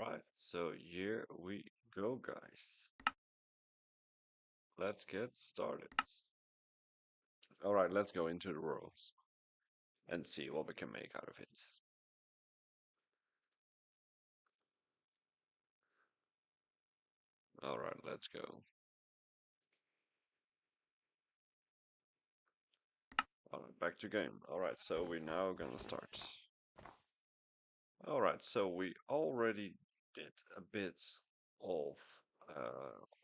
Right, so here we go, guys. Let's get started. All right, let's go into the world and see what we can make out of it. All right, let's go. All right, back to game. All right, so we're now gonna start. All right, so we already did a bit of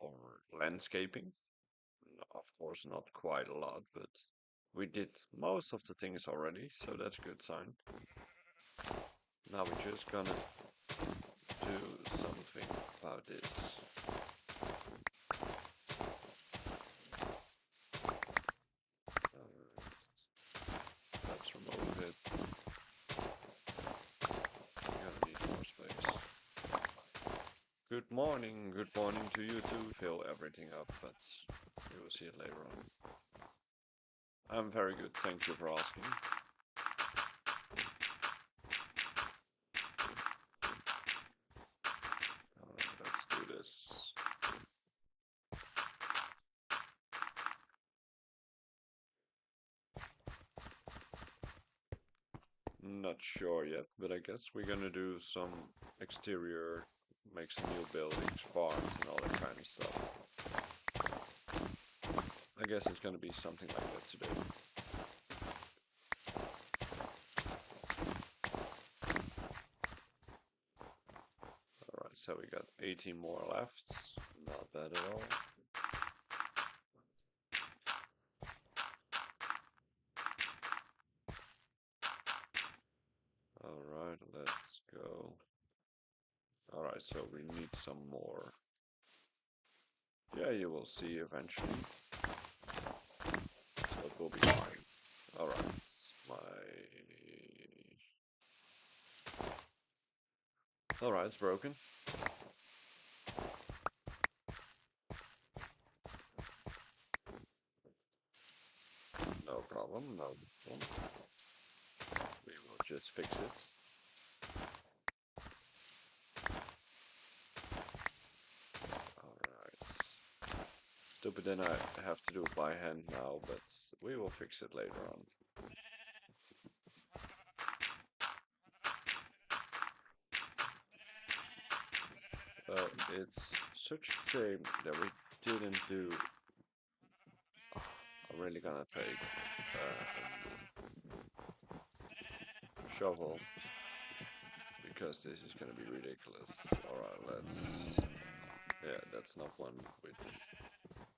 our landscaping. Of course, not quite a lot, but we did most of the things already, so that's a good sign. Now we're just gonna do something about this. Let's remove it. We're gonna need more space. Good morning to you too. Fill everything up, but we will see it later on. I'm very good, thank you for asking. Alright, let's do this. Not sure yet, but I guess we're gonna do some exterior, make some new buildings, farms, and all that kind of stuff. I guess it's gonna be something like that today. Alright, so we got 18 more left. Not bad at all. Alright, let's go. Alright, so we need some more. Yeah, you will see eventually. So it will be fine. Alright, Alright, it's broken. No problem, no problem. We will just fix it. Alright. Stupid, then I have to do it by hand now, but we will fix it later on. It's such a shame that we didn't do. I'm really gonna take shovel because this is gonna be ridiculous. Alright, let's. Yeah, that's not one with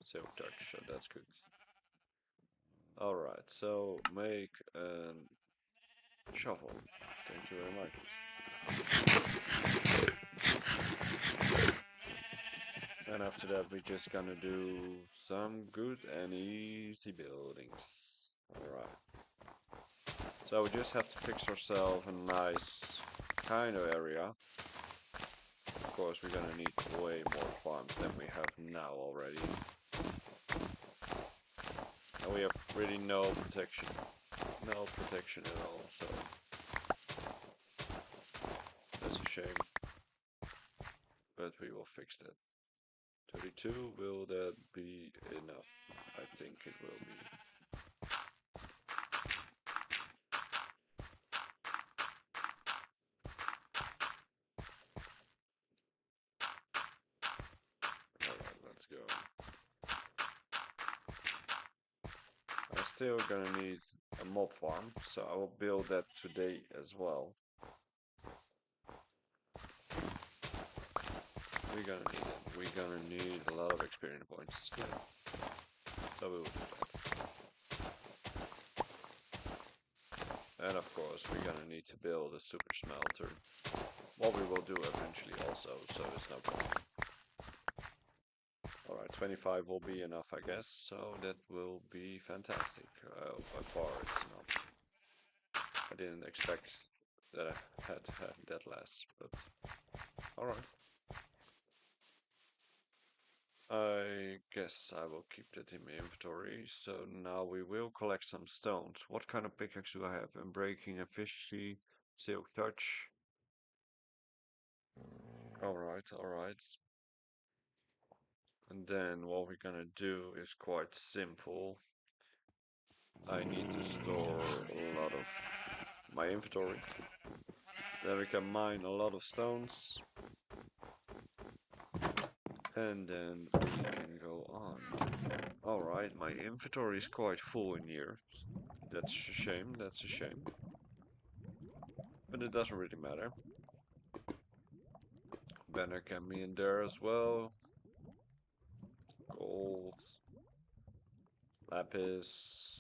silk touch, so that's good. Alright, so make a shovel. Thank you very much. And after that, we're just gonna do some good and easy buildings. Alright. So we just have to fix ourselves a nice kind of area. Of course, we're gonna need way more farms than we have now already. And we have really no protection. No protection at all, so that's a shame. But we will fix that. 32, will that be enough? I think it will be. Alright, let's go. I'm still gonna need a mob farm, so I will build that today as well. We're gonna need it. We're gonna need a lot of experience points. Yeah. So we will do that. And of course, we're gonna need to build a super smelter. What we will do eventually also, so there's no problem. Alright, 25 will be enough, I guess, so that will be fantastic. By far, it's enough. I didn't expect that I had to have that less, but alright. I guess I will keep that in my inventory. So now we will collect some stones. What kind of pickaxe do I have? Unbreaking, efficiency, silk touch. Alright, alright. And then what we're gonna do is quite simple. I need to store a lot of my inventory. Then we can mine a lot of stones. And then we can go on. Alright, my inventory is quite full in here. That's a shame, that's a shame. But it doesn't really matter. Banner can be in there as well. Gold. Lapis.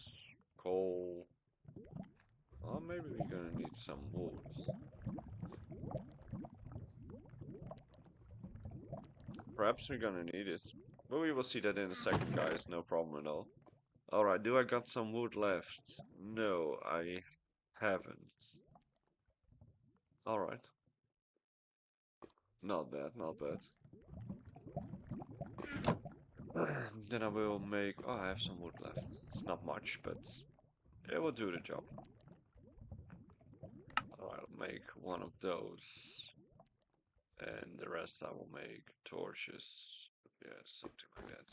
Coal. Oh, maybe we're gonna need some wood. Perhaps we're gonna need it. But we will see that in a second, guys. No problem at all. Alright, do I got some wood left? No, I haven't. Alright. Not bad, not bad. Then I will make... Oh, I have some wood left. It's not much, but it will do the job. Alright, I'll make one of those. And the rest I will make torches. Yeah, something like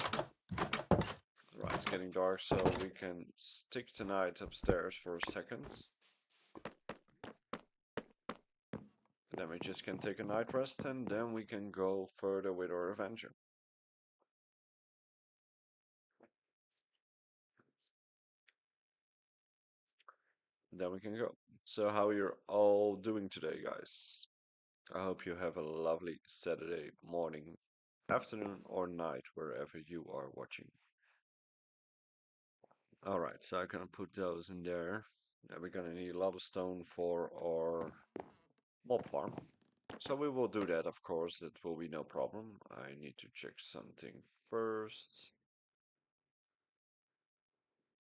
that. Right, it's getting dark, so we can stick tonight upstairs for a second. And then we just can take a night rest, and then we can go further with our adventure. Then we can go. So how you're all doing today, guys? I hope you have a lovely Saturday morning, afternoon, or night, wherever you are watching. Alright, so I'm gonna put those in there. Yeah, we're gonna need a lot of stone for our mob farm. So we will do that, of course, it will be no problem. I need to check something first.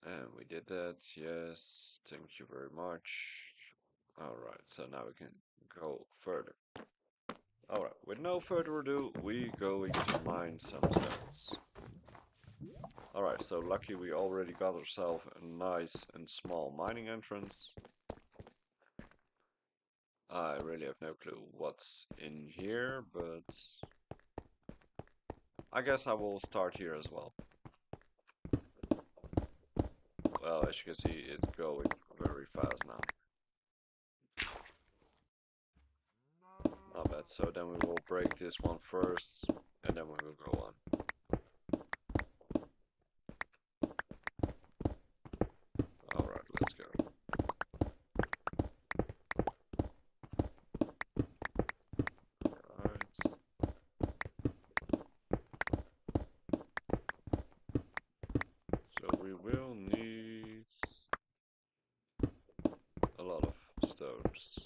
And we did that, yes, thank you very much. Alright, so now we can go further. Alright, with no further ado, we going to mine some stones. Alright, so lucky we already got ourselves a nice and small mining entrance. I really have no clue what's in here, but I guess I will start here as well. Well, as you can see, it's going very fast now. Not bad, so then we will break this one first, and then we will go on. Alright, let's go. Alright. So we will need a lot of stones.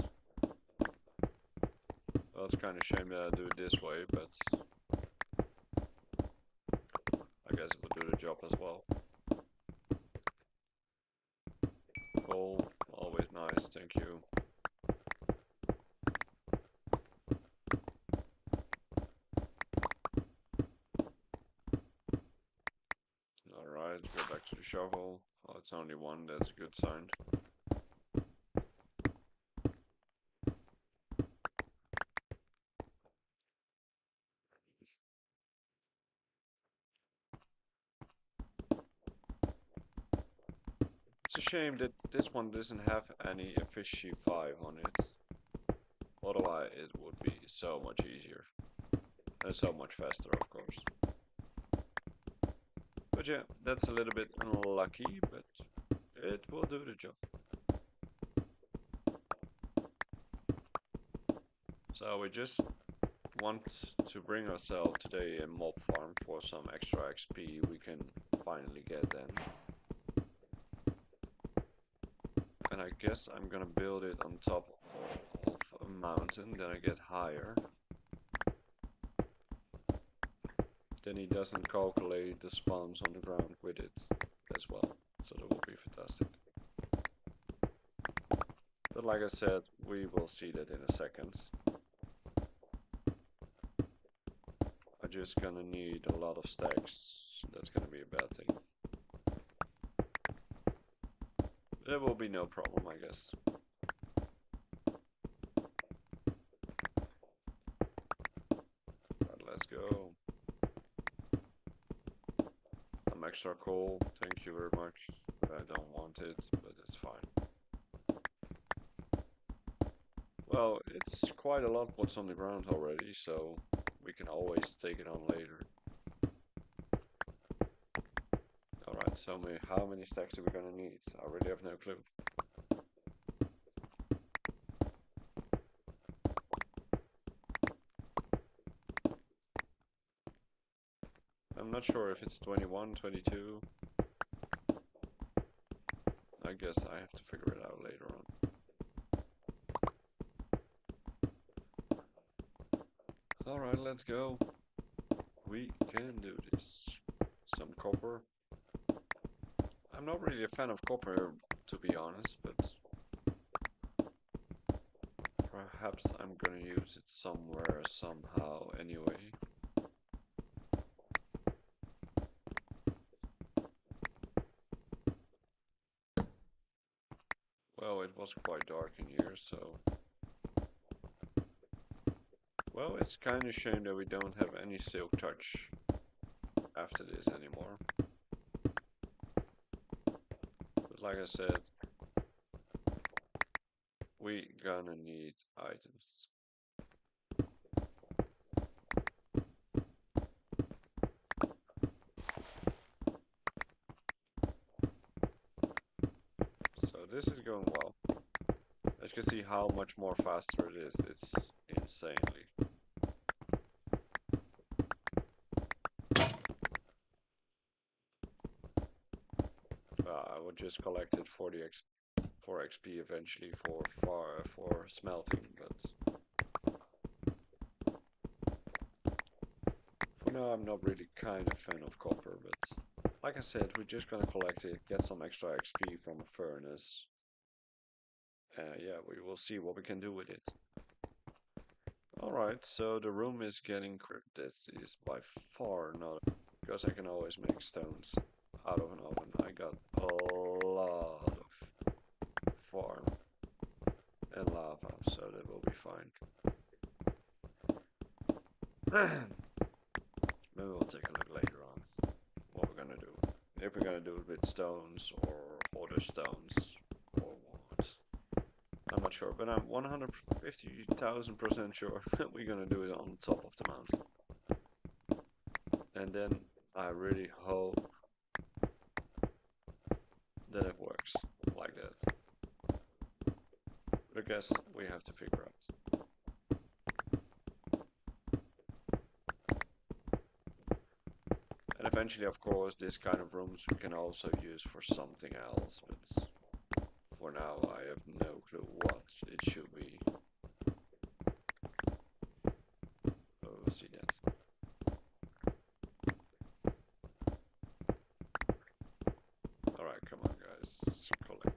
Well, it's kind of a shame that I do it this way, but I guess it will do the job as well. Coal, always nice, thank you. Alright, go back to the shovel. Oh, it's only one, that's a good sign. It's a shame that this one doesn't have any efficiency 5 on it. Otherwise it would be so much easier. And so much faster, of course. But yeah, that's a little bit unlucky, but it will do the job. So we just want to bring ourselves today a mob farm for some extra XP we can finally get then. And I guess I'm gonna build it on top of a mountain, then I get higher. Then he doesn't calculate the spawns on the ground with it as well. So that will be fantastic. But like I said, we will see that in a second. I'm just gonna need a lot of stacks. So that's gonna be a bad thing. There will be no problem, I guess. extra coal. Thank you very much. I don't want it, but it's fine. Well, it's quite a lot what's on the ground already, so we can always take it on later. Alright, so how many stacks are we gonna need? I really have no clue. I'm not sure if it's 21, 22. I guess I have to figure it out later on. Alright, let's go. We can do this. Some copper. I'm not really a fan of copper, to be honest, but perhaps I'm gonna use it somewhere, somehow, anyway. Well, it was quite dark in here, so... Well, it's kind of shame that we don't have any silk touch after this anymore. But like I said, we gonna need items. So this is going well. As you can see how much more faster it is. It's insanely. I will just collect it for the for XP eventually for smelting, but for now I'm not really kind of fan of copper, but like I said, we're just gonna collect it, get some extra XP from a furnace. Yeah, we will see what we can do with it. Alright, so the room is getting this is by far not, because I can always make stones out of an oven. I got a lot of farm and lava, so that will be fine. Maybe we'll take a look later on what we're gonna do. If we're gonna do it with stones or other stones or what. I'm not sure, but I'm 150,000% sure that we're gonna do it on top of the mountain. And then I really hope that it works like that. But I guess we have to figure out. And eventually, of course, this kind of rooms we can also use for something else, but for now I have no clue what it should be. Oh, we'll see that. Alright, come on guys, collect.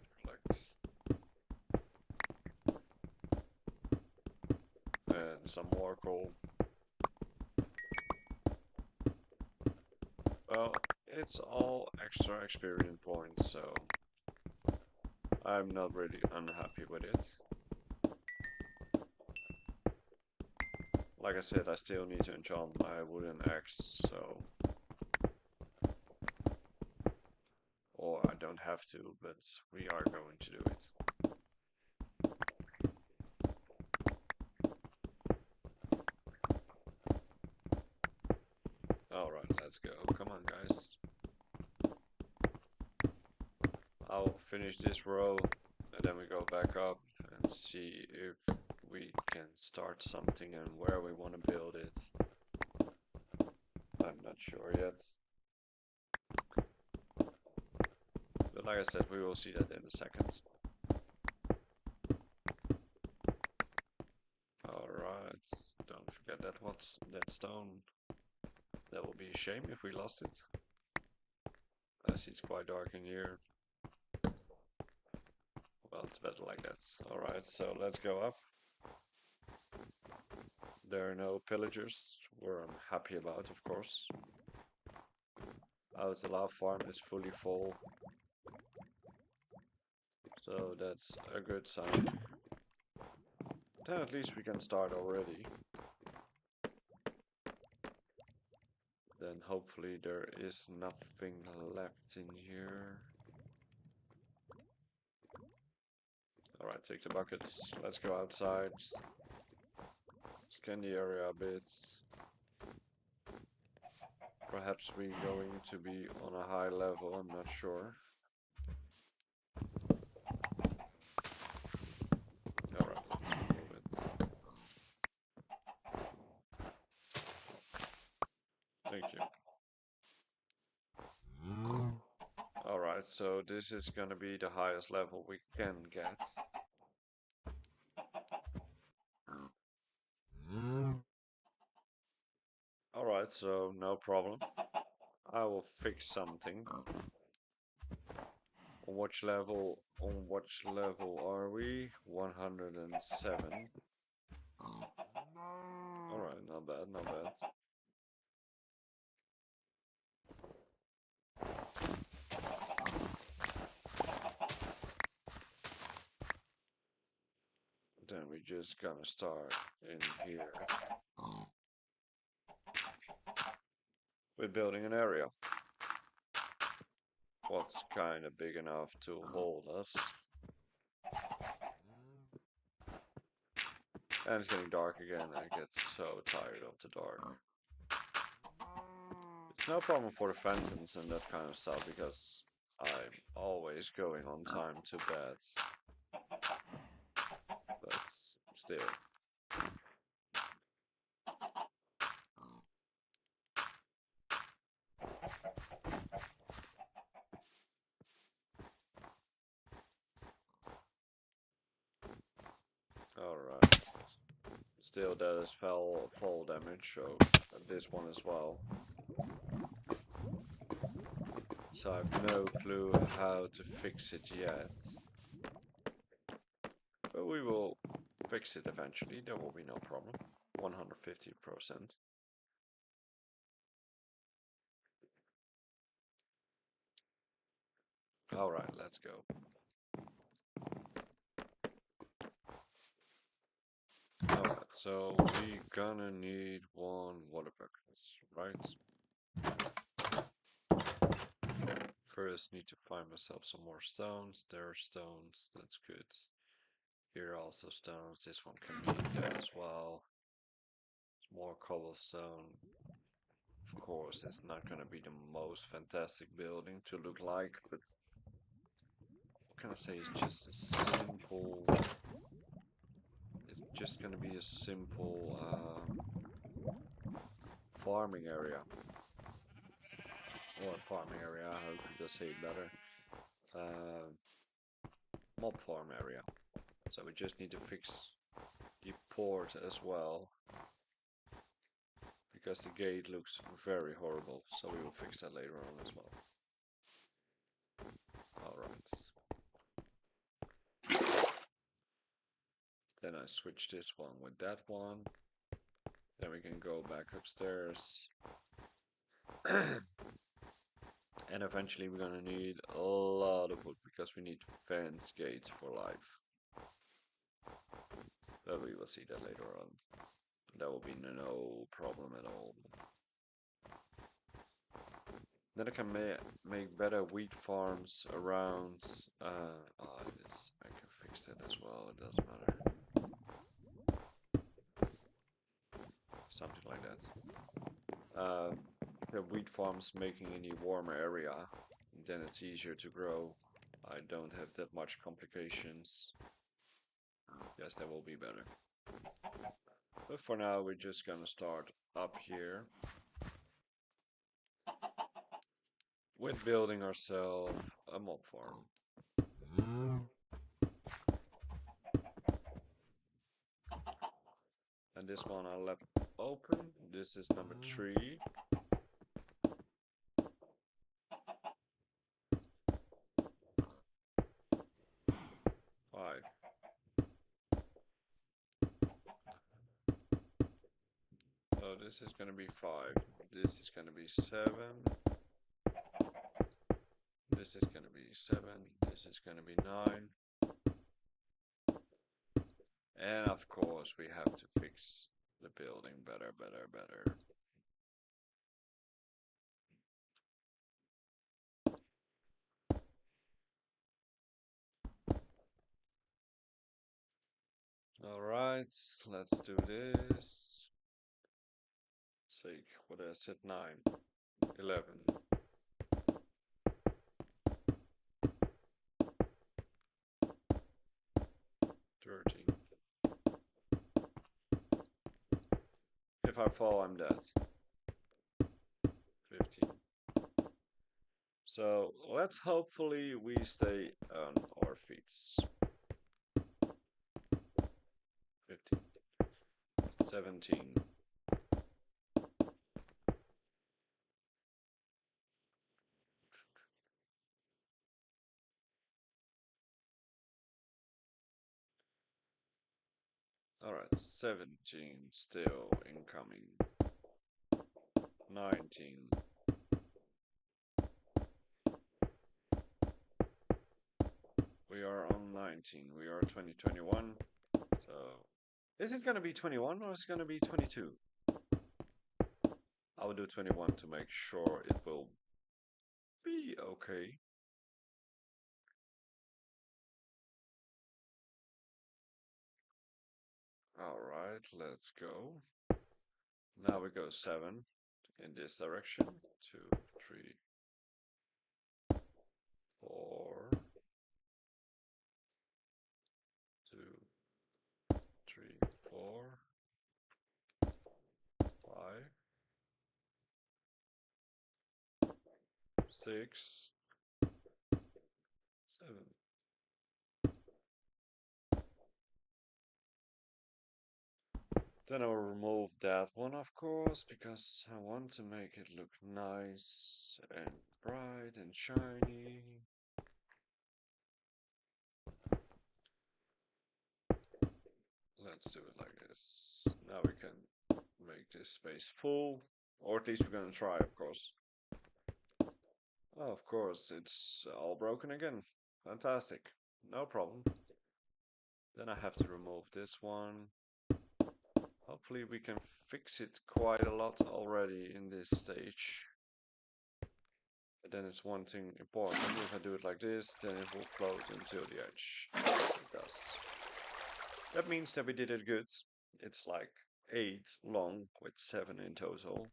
And some more coal. Well, it's all extra experience points, so I'm not really unhappy with it. Like I said, I still need to enchant my wooden axe, so... Or I don't have to, but we are going to do it. Alright, let's go. Come on, guys. I'll finish this row, and then we go back up and see if we can start something and where we want to build it. I'm not sure yet. But like I said, we will see that in a second. Alright, don't forget that stone. That will be a shame if we lost it. I see it's quite dark in here. Well, it's better like that. Alright, so let's go up. There are no pillagers, where I'm happy about, of course. The lava farm is fully full. So that's a good sign. Then at least we can start already. Then hopefully there is nothing left in here. Alright, take the buckets. Let's go outside. Scan the area a bit. Perhaps we're going to be on a high level, I'm not sure. Alright, let's move it. Thank you. Alright, so this is gonna be the highest level we can get. Alright, so no problem. I will fix something. On which level are we? 107. Alright, not bad, not bad. Then we just gonna start in here with building an area. What's kind of big enough to hold us. And it's getting dark again. I get so tired of the dark. It's no problem for the phantoms and that kind of stuff because I'm always going on time to bed. But still. Alright. Still that is fall damage, so this one as well. So I have no clue how to fix it yet. But we will fix it eventually, there will be no problem. 150%. Alright, let's go. Alright, so we gonna need one water bucket, right? First need to find myself some more stones. There are stones, that's good. Here are also stones, this one can be there as well. More cobblestone. Of course, it's not gonna be the most fantastic building to look like, but what can I say, it's just a simple... It's just gonna be a simple farming area. Or farming area, I hope you just say it better. Mob farm area. So we just need to fix the port as well. Because the gate looks very horrible, so we will fix that later on as well. Alright. Then I switch this one with that one. Then we can go back upstairs. And eventually we're gonna need a lot of wood because we need fence gates for life. But we will see that later on. That will be no problem at all. Then I can make better wheat farms around. I can fix that as well. It doesn't matter. Something like that. The wheat farms making any warmer area, then it's easier to grow. I don't have that much complications. Yes, that will be better. But for now, we're just gonna start up here with building ourselves a mob farm. And this one I left open. This is number 3. 5. So this is gonna be 5. This is gonna be 7. This is gonna be 7. This is gonna be 9. And of course we have to fix the building better. All right, let's do this. Say, what I said, 9, 11, 13. If I fall, I'm dead. 15. So let's hopefully we stay on our feet. 15, 17. All right, 17 still incoming. 19. We are on 19. We are 2021. So is it gonna be 21 or is it gonna be 22? I will do 21 to make sure it will be okay. All right, let's go. Now we go 7 in this direction. 2, 3, 4, 2, 3, 4, 5, 6, 7. Then I'll remove that one, of course, because I want to make it look nice and bright and shiny. Let's do it like this. Now we can make this space full, or at least we're gonna try, of course. Oh, of course, it's all broken again. Fantastic. No problem. Then I have to remove this one. Hopefully we can fix it quite a lot already in this stage. And then it's one thing important. If I do it like this, then it will float until the edge. It does. That means that we did it good. It's like 8 long with 7 in total.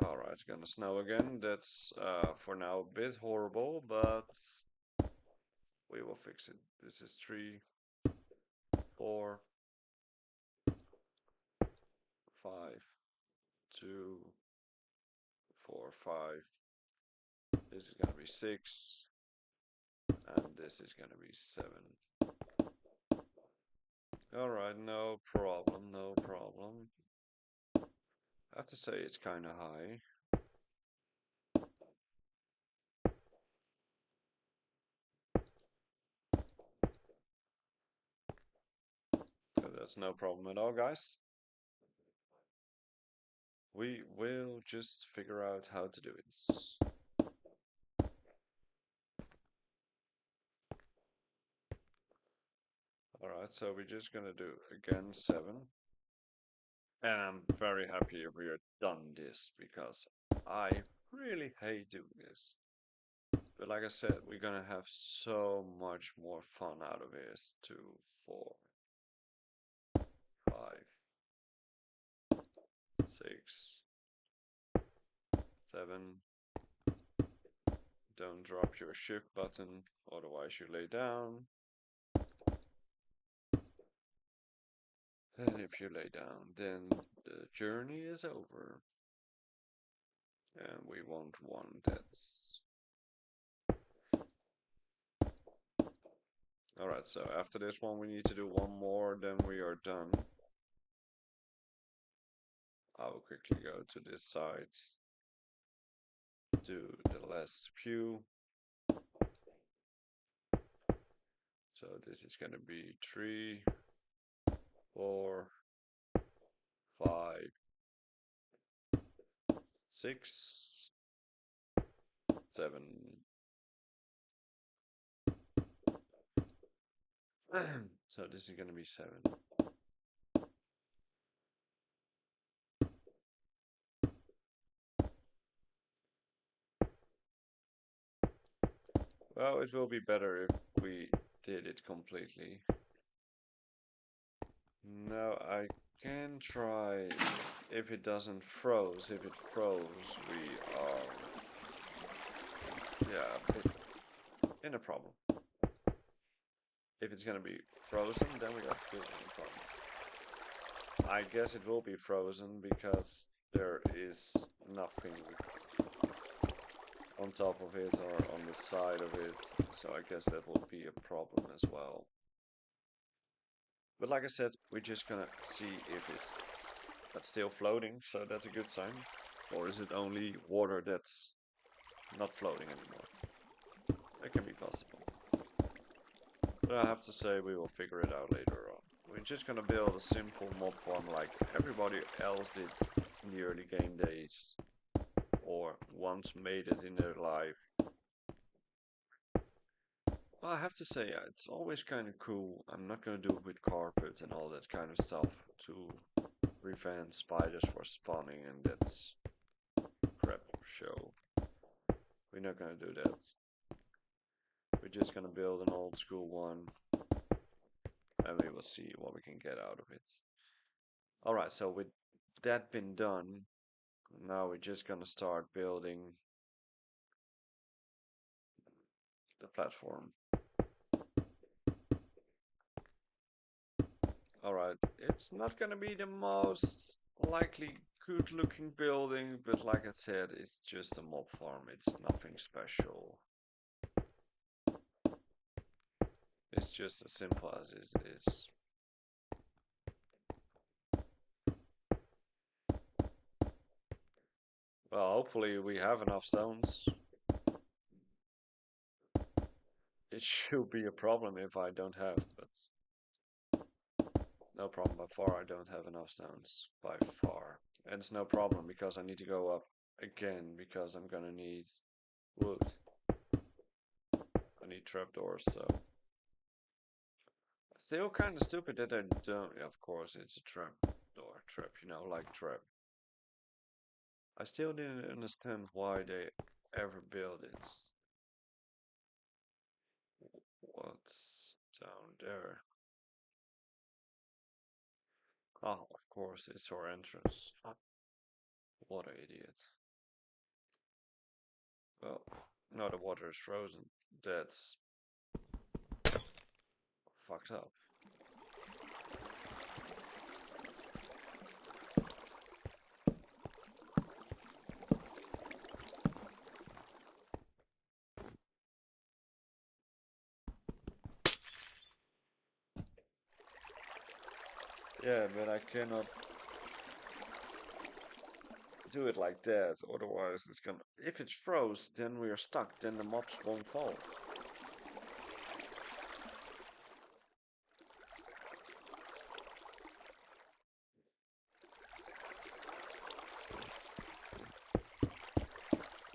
Alright, it's gonna snow again. That's for now a bit horrible, but we will fix it. This is 3, 4, 5, 2, 4, 5. This is gonna be 6, and this is gonna be 7. Alright, no problem, no problem. I have to say it's kind of high. So that's no problem at all, guys. We will just figure out how to do it. Alright, so we're just gonna do again 7. And I'm very happy we are done this because I really hate doing this. But like I said, we're gonna have so much more fun out of this. 2, 4, 5, 6, 7. Don't drop your shift button, otherwise you lay down. And if you lay down, then the journey is over. And we won't want that. Alright, so after this one we need to do one more, then we are done. I will quickly go to this side. Do the last few. So this is gonna be 3, 4, 5, 6, 7. So this is gonna be 7. Well, it will be better if we did it completely. Now I can try if it doesn't froze. If it froze, we are, yeah, a bit in a problem. If it's gonna be frozen, then we are still in a problem. I guess it will be frozen because there is nothing on top of it or on the side of it, so I guess that will be a problem as well. But like I said, we're just gonna see if that's still floating, so that's a good sign. Or is it only water that's not floating anymore? That can be possible. But I have to say we will figure it out later on. We're just gonna build a simple mob farm like everybody else did in the early game days. Or once made it in their life. Well, I have to say, it's always kind of cool. I'm not gonna do it with carpet and all that kind of stuff to prevent spiders from spawning, and that's crap show. We're not gonna do that. We're just gonna build an old school one, and we will see what we can get out of it. Alright, so with that been done, now we're just gonna start building the platform. Alright, it's not gonna be the most likely good looking building, but like I said, it's just a mob farm, it's nothing special. It's just as simple as it is. Well, hopefully we have enough stones. It should be a problem if I don't have, but no problem by far. I don't have enough stones by far. And it's no problem because I need to go up again because I'm gonna need wood. I need trapdoors, so still kind of stupid that I don't. Yeah, of course, it's a trap door, trap, you know, like trap. I still didn't understand why they ever built it. What's down there? Oh, of course, it's our entrance. What an idiot. Well, now the water is frozen. That's fucked up. Yeah, but I cannot do it like that. Otherwise, it's gonna. If it's froze, then we are stuck. Then the mobs won't fall.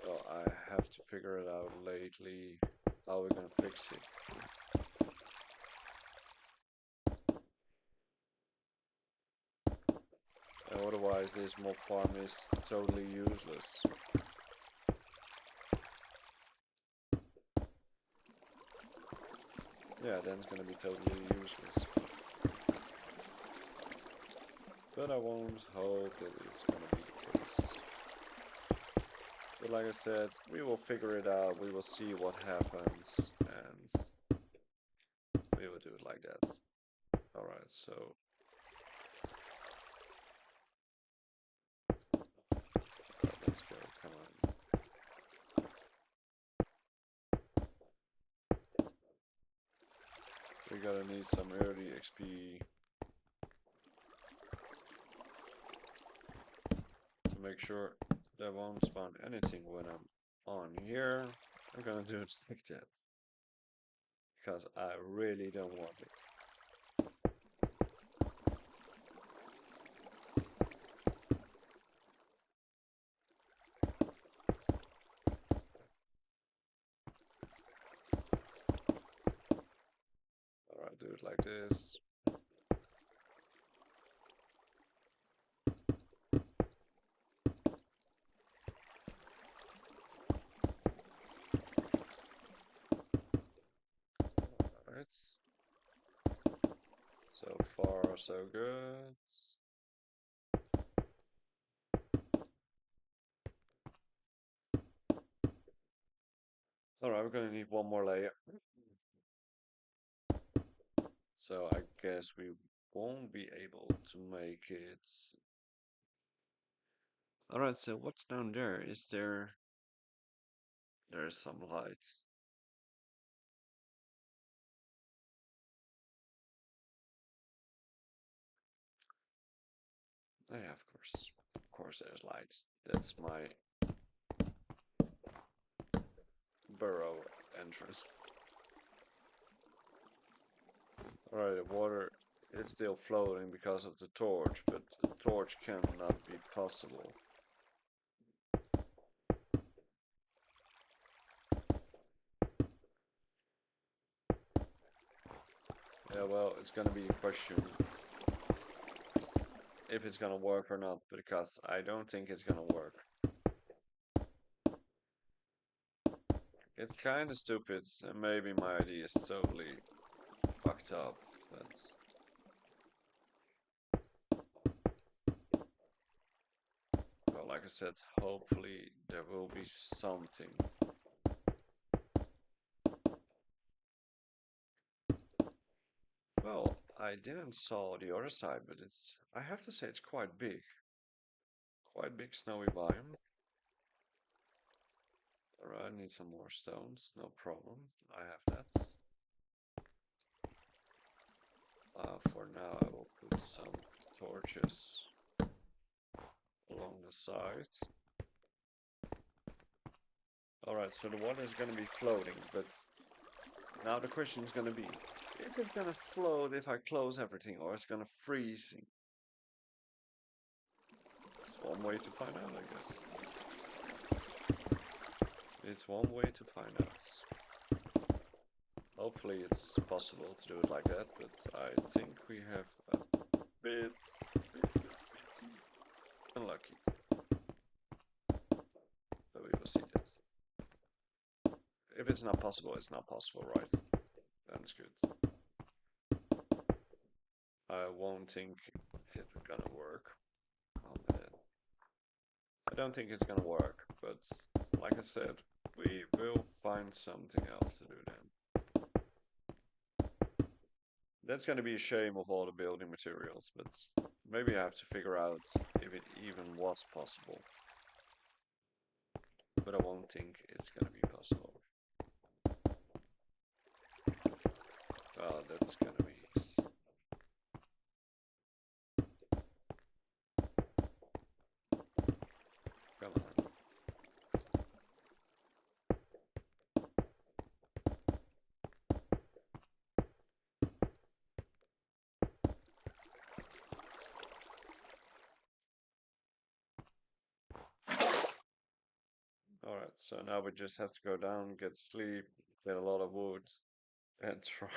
Well, I have to figure it out lately. How we're gonna fix it. Otherwise, this mob farm is totally useless. Yeah, then it's gonna be totally useless. But I won't hope that it's gonna be the case. But like I said, we will figure it out, we will see what happens, and we will do it like that. Alright, so... let's go, come on. We're gonna need some early XP to make sure that won't spawn anything when I'm on here. I'm gonna do it like that. Because I really don't want it. Alright, do it like this. So far, so good. Alright, we're gonna need one more layer. So I guess we won't be able to make it. Alright, so what's down there? Is there... There's some light. Oh yeah, of course. Of course there's lights. That's my burrow entrance. Alright, the water is still floating because of the torch, but the torch cannot be possible. Yeah, well, it's gonna be a question if it's gonna work or not, because I don't think it's gonna work. It's kinda stupid, and maybe my idea is totally fucked up, but... Well, like I said, hopefully there will be something. Well, I didn't saw the other side, but it's... I have to say it's quite big. Quite big snowy biome. Alright, I need some more stones, no problem. I have that. For now I will put some torches along the side. Alright, so the water is gonna be floating, but now the question is gonna be if it's gonna float if I close everything, or it's gonna freeze. It's one way to find out, I guess. It's one way to find out. Hopefully it's possible to do it like that, but I think we have a bit unlucky. But we will see that. If it's not possible, it's not possible, right? That's good. I won't think it's gonna work. I don't think it's gonna work, but like I said, we will find something else to do then. That's gonna be a shame of all the building materials, but maybe I have to figure out if it even was possible. But I won't think it's gonna be possible. Oh, that's gonna be... Come on. Alright, so now we just have to go down, get sleep, get a lot of wood, and try.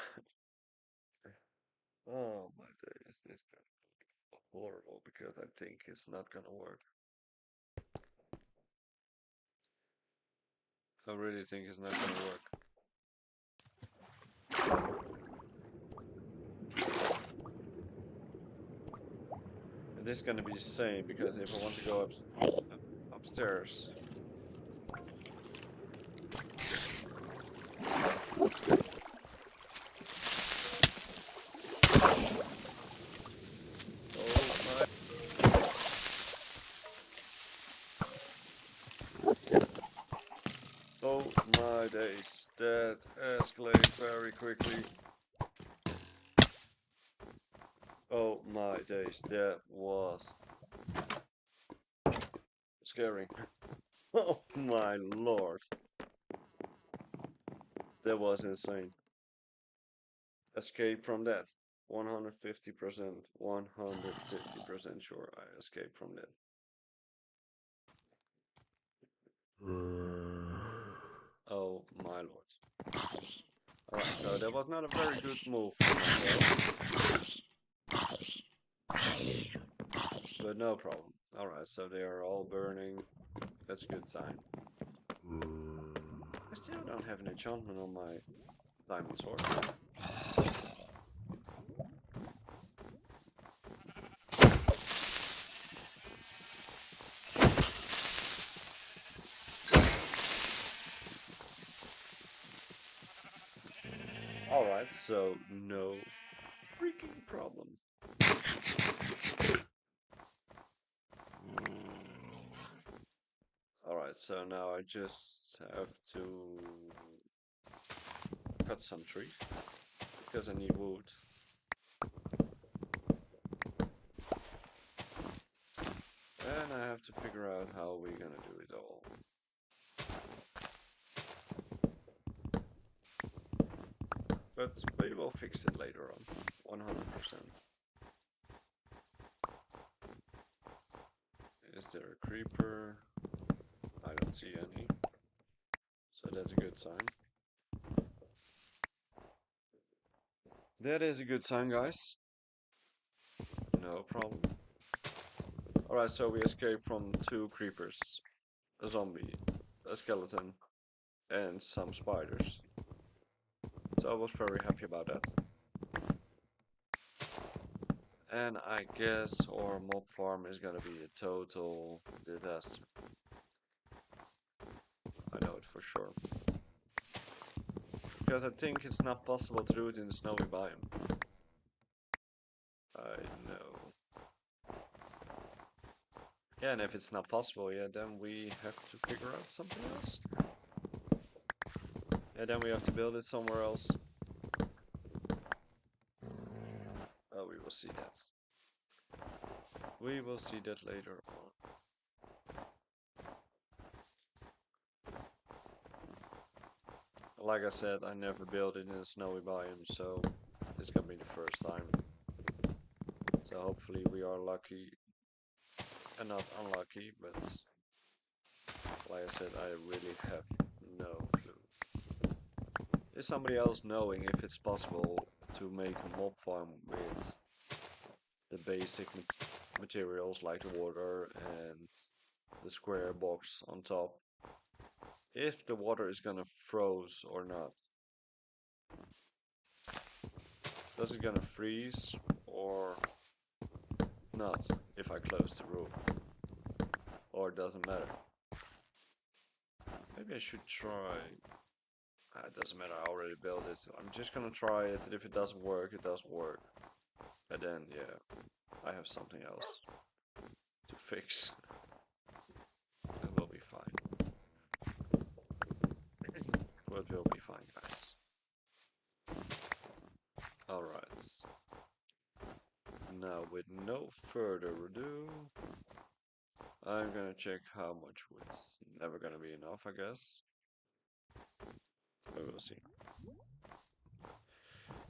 Oh my days, this is gonna be horrible because I think it's not gonna work. I really think it's not gonna work. And this is gonna be the same because if I want to go upstairs. Oh my days, that escalated very quickly. Oh my days, that was scary. Oh my lord. That was insane. Escape from that. 150%, 150% sure I escaped from that. Oh my lord. Alright, so that was not a very good move for myself. But no problem. Alright, so they are all burning. That's a good sign. I still don't have an enchantment on my diamond sword. Alright, so no freaking problem. Alright, so now I just have to cut some trees because I need wood. And I have to figure out how we're gonna do it all. But we will fix it later on, 100%. Is there a creeper? I don't see any. So that's a good sign. That is a good sign, guys. No problem. Alright, so we escaped from 2 creepers, a zombie, a skeleton, and some spiders. So I was very happy about that. And I guess our mob farm is gonna be a total disaster. I know it for sure. Because I think it's not possible to do it in the snowy biome. I know. Yeah, and if it's not possible, yeah, then we have to figure out something else. Yeah, then we have to build it somewhere else. Oh, we will see that. We will see that later on. Like I said, I never built it in a snowy biome, so it's gonna be the first time. So hopefully we are lucky and not unlucky, but like I said, I really have no clue. Is somebody else knowing if it's possible to make a mob farm with the basic materials like the water and the square box on top? If the water is gonna froze or not. Does it gonna freeze or not if I close the roof? Or it doesn't matter? Maybe I should try. It doesn't matter, I already built it. I'm just gonna try it, and if it doesn't work, it doesn't work. And then, yeah, I have something else to fix. It will be fine. It will be fine, guys. Alright. Now, with no further ado, I'm gonna check how much wood's never gonna be enough, I guess. We will see.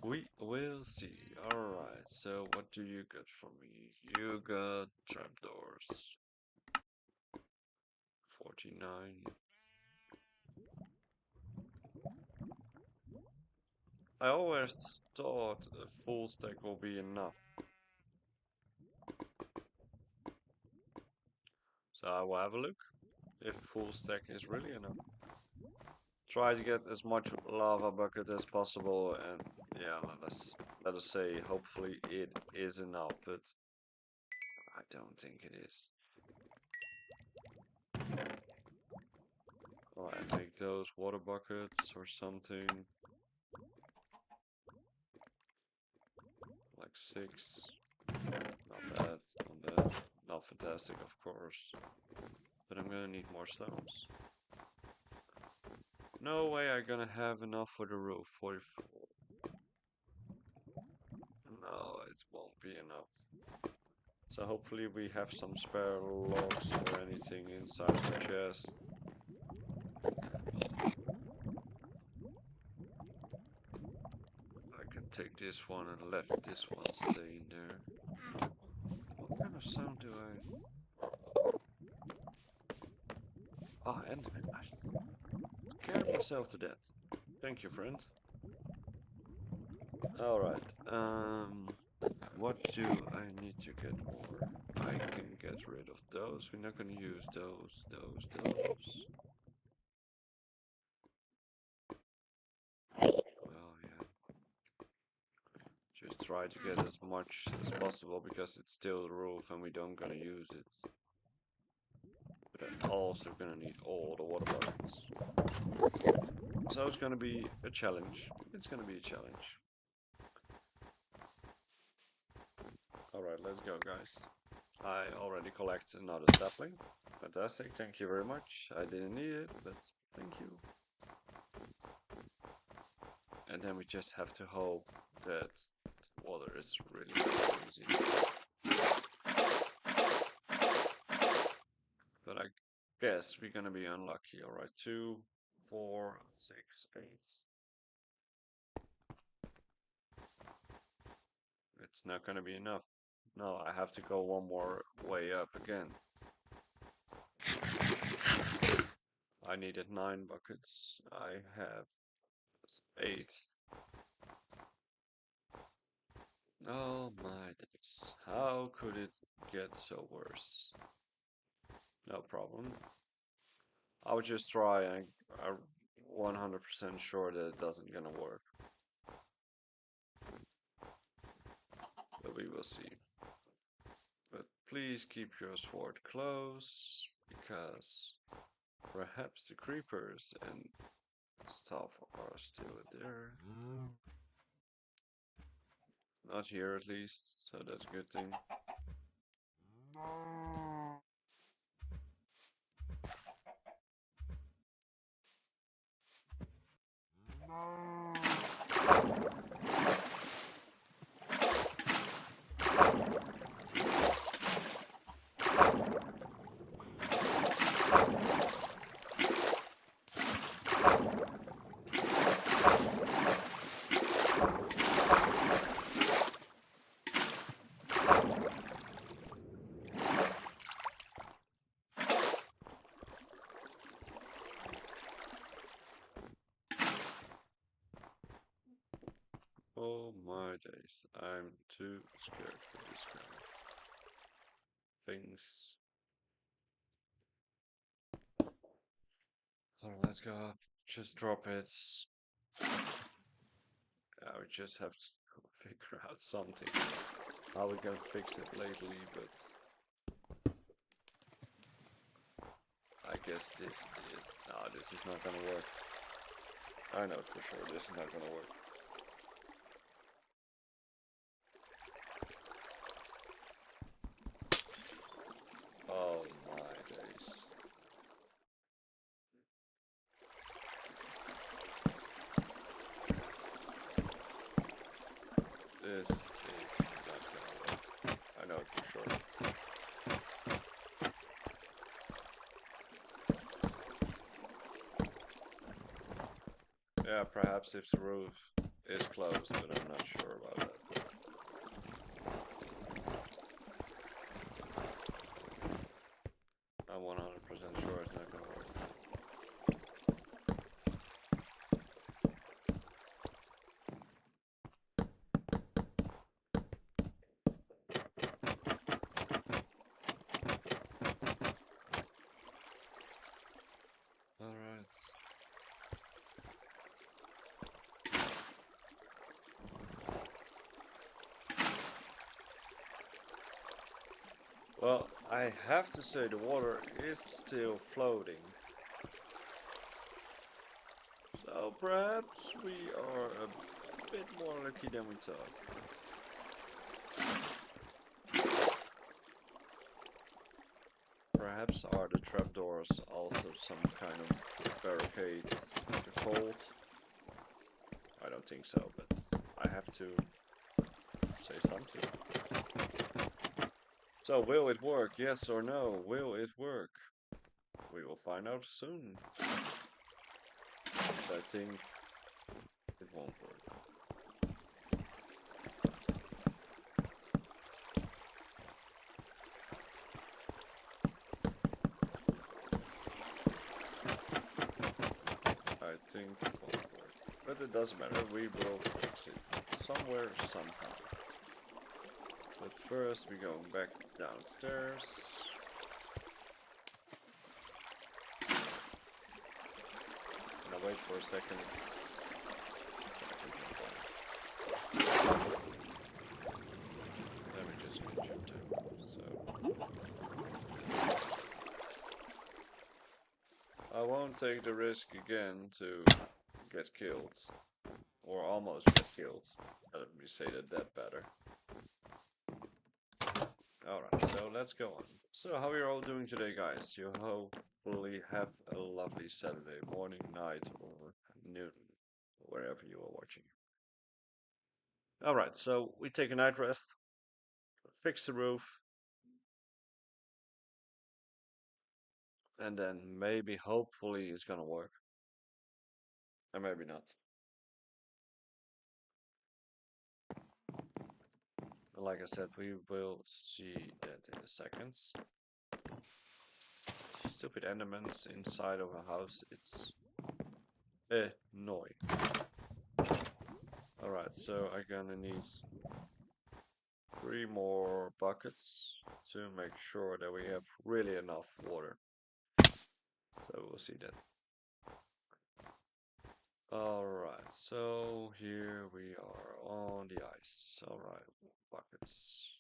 We will see. Alright, so what do you get from me? You got trapdoors. 49. I always thought a full stack will be enough. So I will have a look if full stack is really enough. Try to get as much lava bucket as possible, and yeah, let us say hopefully it is enough, but I don't think it is. Alright, make those water buckets or something. Like 6. Not bad, not bad. Not fantastic, of course. But I'm gonna need more stones. No way I'm gonna have enough for the roof. 44. No, it won't be enough. So hopefully we have some spare logs or anything inside the chest. I can take this one and let this one stay in there. What kind of sound do I... Ah, and I scared myself to death. Thank you, friend. Alright, what do I need to get more? I can get rid of those. We're not gonna use those. Well, yeah. Just try to get as much as possible because it's still the roof and we don't gonna use it. But also gonna need all the water buckets. So it's gonna be a challenge. It's gonna be a challenge. Alright, let's go, guys. I already collected another sapling. Fantastic, thank you very much. I didn't need it, but thank you. And then we just have to hope that water is really easy. But I guess we're gonna be unlucky. Alright, 2, 4, 6, 8. It's not gonna be enough. No, I have to go one more way up again. I needed 9 buckets. I have 8. Oh my days. How could it get so worse? No problem. I'll just try and I'm 100% sure that it doesn't gonna work. But we will see. But please keep your sword close, because perhaps the creepers and stuff are still there. Not here at least, so that's a good thing. Oh my days, I'm too scared for this kind of things. Alright, let's go up. Just drop it. Yeah, we just have to figure out something. How we can fix it lately, but I guess this is... No, this is not gonna work. I know for sure this is not gonna work. Oh my days. This is not gonna work. I know it for sure. Yeah, perhaps if the roof is closed, but I'm not sure about that. I'm 100% sure it's not gonna work. Alright. Well, I have to say the water is still floating. So perhaps we are a bit more lucky than we thought. Perhaps are the trapdoors also some kind of barricade to cold? I don't think so, but I have to say something. So will it work? Yes or no? Will it work? We will find out soon. But I think it won't work. I think it won't work. But it doesn't matter, we will fix it somewhere, somehow. But first we're going back downstairs. Now wait for a second. Let me just get jump time. So take the risk again to get killed. Or almost get killed. Let me say that better. Alright, so let's go on. So how are you all doing today, guys? You hopefully have a lovely Saturday morning, night, or noon, wherever you are watching. Alright, so we take a night rest, fix the roof, and then maybe, hopefully, it's gonna work. And maybe not. Like I said, we will see that in a second. Stupid elements inside of a house, it's annoying. Alright, so I'm gonna need 3 more buckets to make sure that we have really enough water. So we'll see that. Alright, so here we are on the ice. Alright, buckets.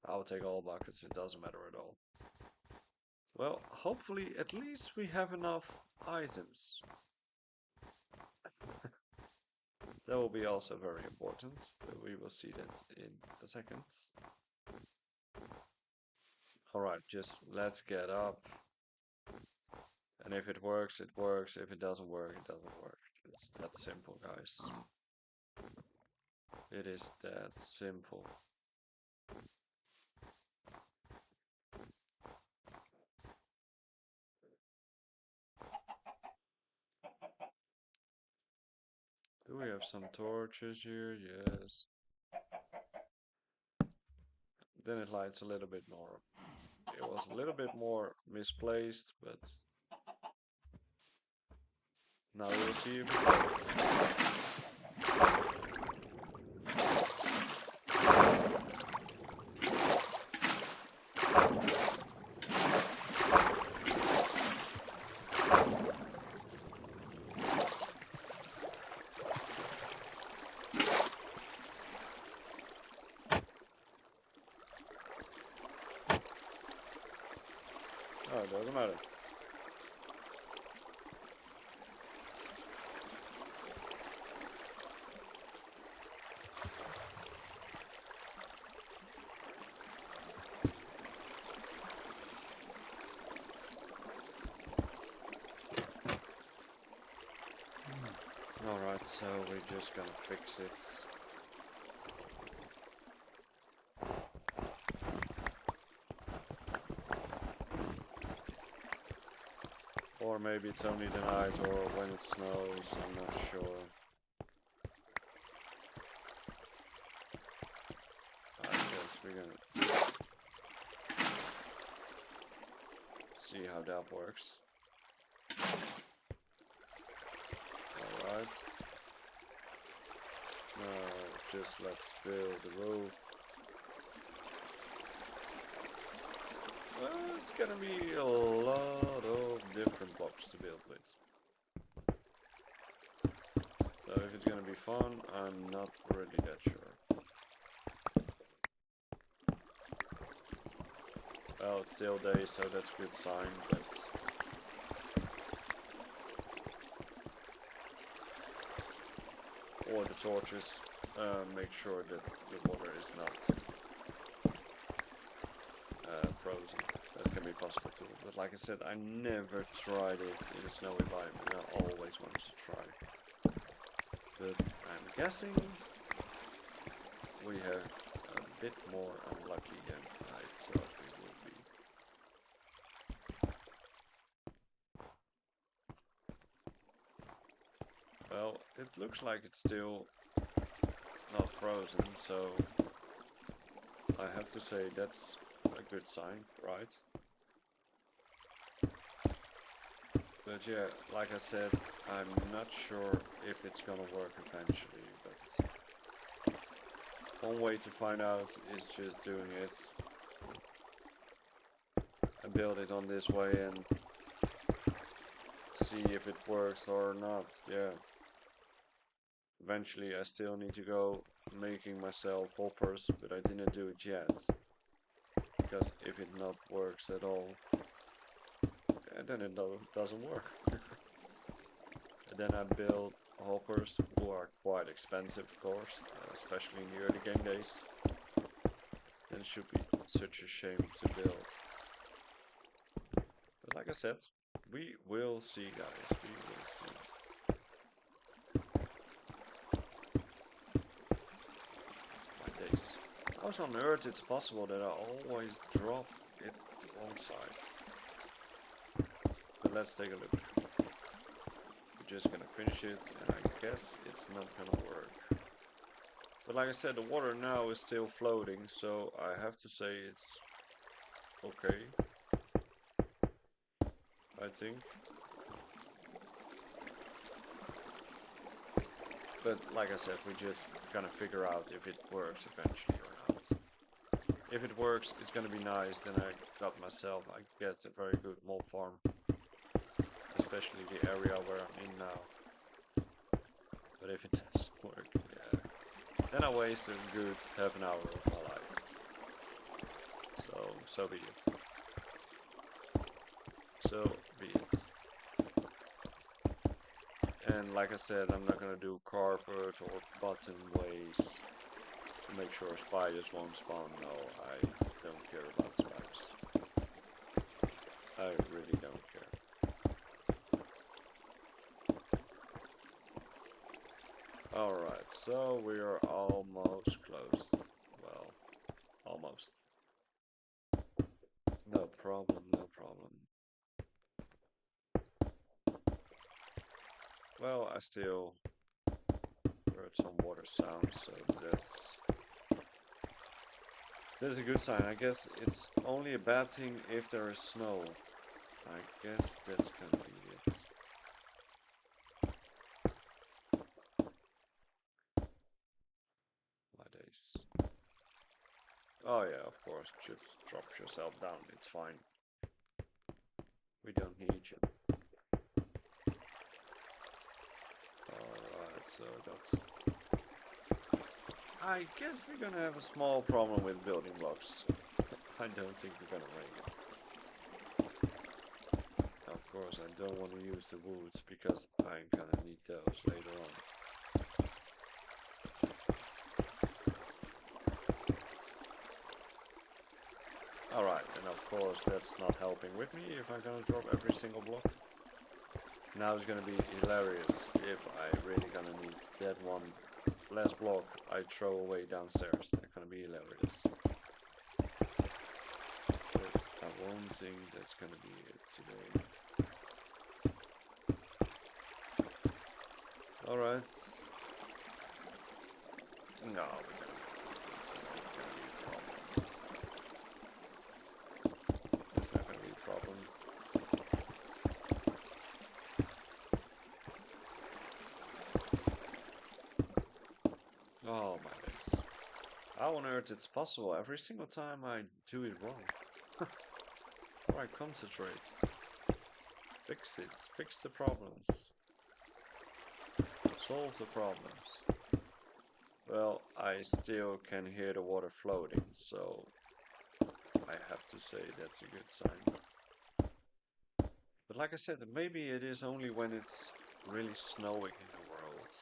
I'll take all buckets, it doesn't matter at all. Well, hopefully at least we have enough items. That will be also very important, but we will see that in a second. Alright, just let's get up. And if it works, it works. If it doesn't work, it doesn't work. It's that simple, guys. It is that simple. Do we have some torches here? Yes. Then it lights a little bit more. It was a little bit more misplaced, but now we'll see if it works. Oh, it doesn't matter. Alright, so we're just gonna fix it. Or maybe it's only the night or when it snows, I'm not sure. I guess we're gonna see how that works. Alright. Now just let's build the roof. Well, it's gonna be a lot of different blocks to build with. So if it's gonna be fun, I'm not really that sure. Well, it's still day, so that's a good sign, but or the torches, make sure that the water is not frozen. That can be possible too. But like I said, I never tried it in a snowy biome, and I always wanted to try. But I'm guessing we have a bit more unlucky than I thought we would be. Well, it looks like it's still not frozen, so I have to say that's a good sign, right? But yeah, like I said, I'm not sure if it's gonna work eventually, but one way to find out is just doing it and build it on this way and see if it works or not. Yeah. Eventually I still need to go making myself hoppers, but I didn't do it yet. Because if it not works at all, and then it doesn't work. And then I build hoppers who are quite expensive, of course, especially in the early game days. And it should be such a shame to build. But like I said, we will see, guys. We will see. My days. How on earth it's possible that I always drop it to one side? But let's take a look. We're just gonna finish it, and I guess it's not gonna work. But like I said, the water now is still floating, so I have to say it's okay. I think. But like I said, we're just gonna figure out if it works eventually or not. If it works, it's gonna be nice. Then I got myself, I guess, a very good mob farm. Especially the area where I'm in now. But if it doesn't work, yeah. Then I wasted a good half an hour of my life. So be it. So be it. And like I said, I'm not gonna do carpet or button ways to make sure spiders won't spawn. No, I don't care about spiders. I really don't care. Alright, so we are almost close. Well, almost. No problem, no problem. Well, I still heard some water sounds, so that's a good sign. I guess it's only a bad thing if there is snow. I guess that's gonna be it. My days. Oh yeah, of course, just drop yourself down, it's fine. We don't need you. Alright, so that's... I guess we're gonna have a small problem with building blocks. I don't think we're gonna make it. Of course, I don't want to use the woods because I'm gonna need those later on. Alright, and of course that's not helping with me if I'm gonna drop every single block. Now it's gonna be hilarious if I really gonna need that one last block I throw away downstairs. That's gonna be hilarious. But I won't think that's gonna be it today. Alright. No, we're gonna it's not gonna be a problem. Oh my days. How on earth it's possible? Every single time I do it wrong. Alright, concentrate. Fix it. Fix the problems. Solve the problems. Well, I still can hear the water floating, so I have to say that's a good sign. But like I said, maybe it is only when it's really snowing in the world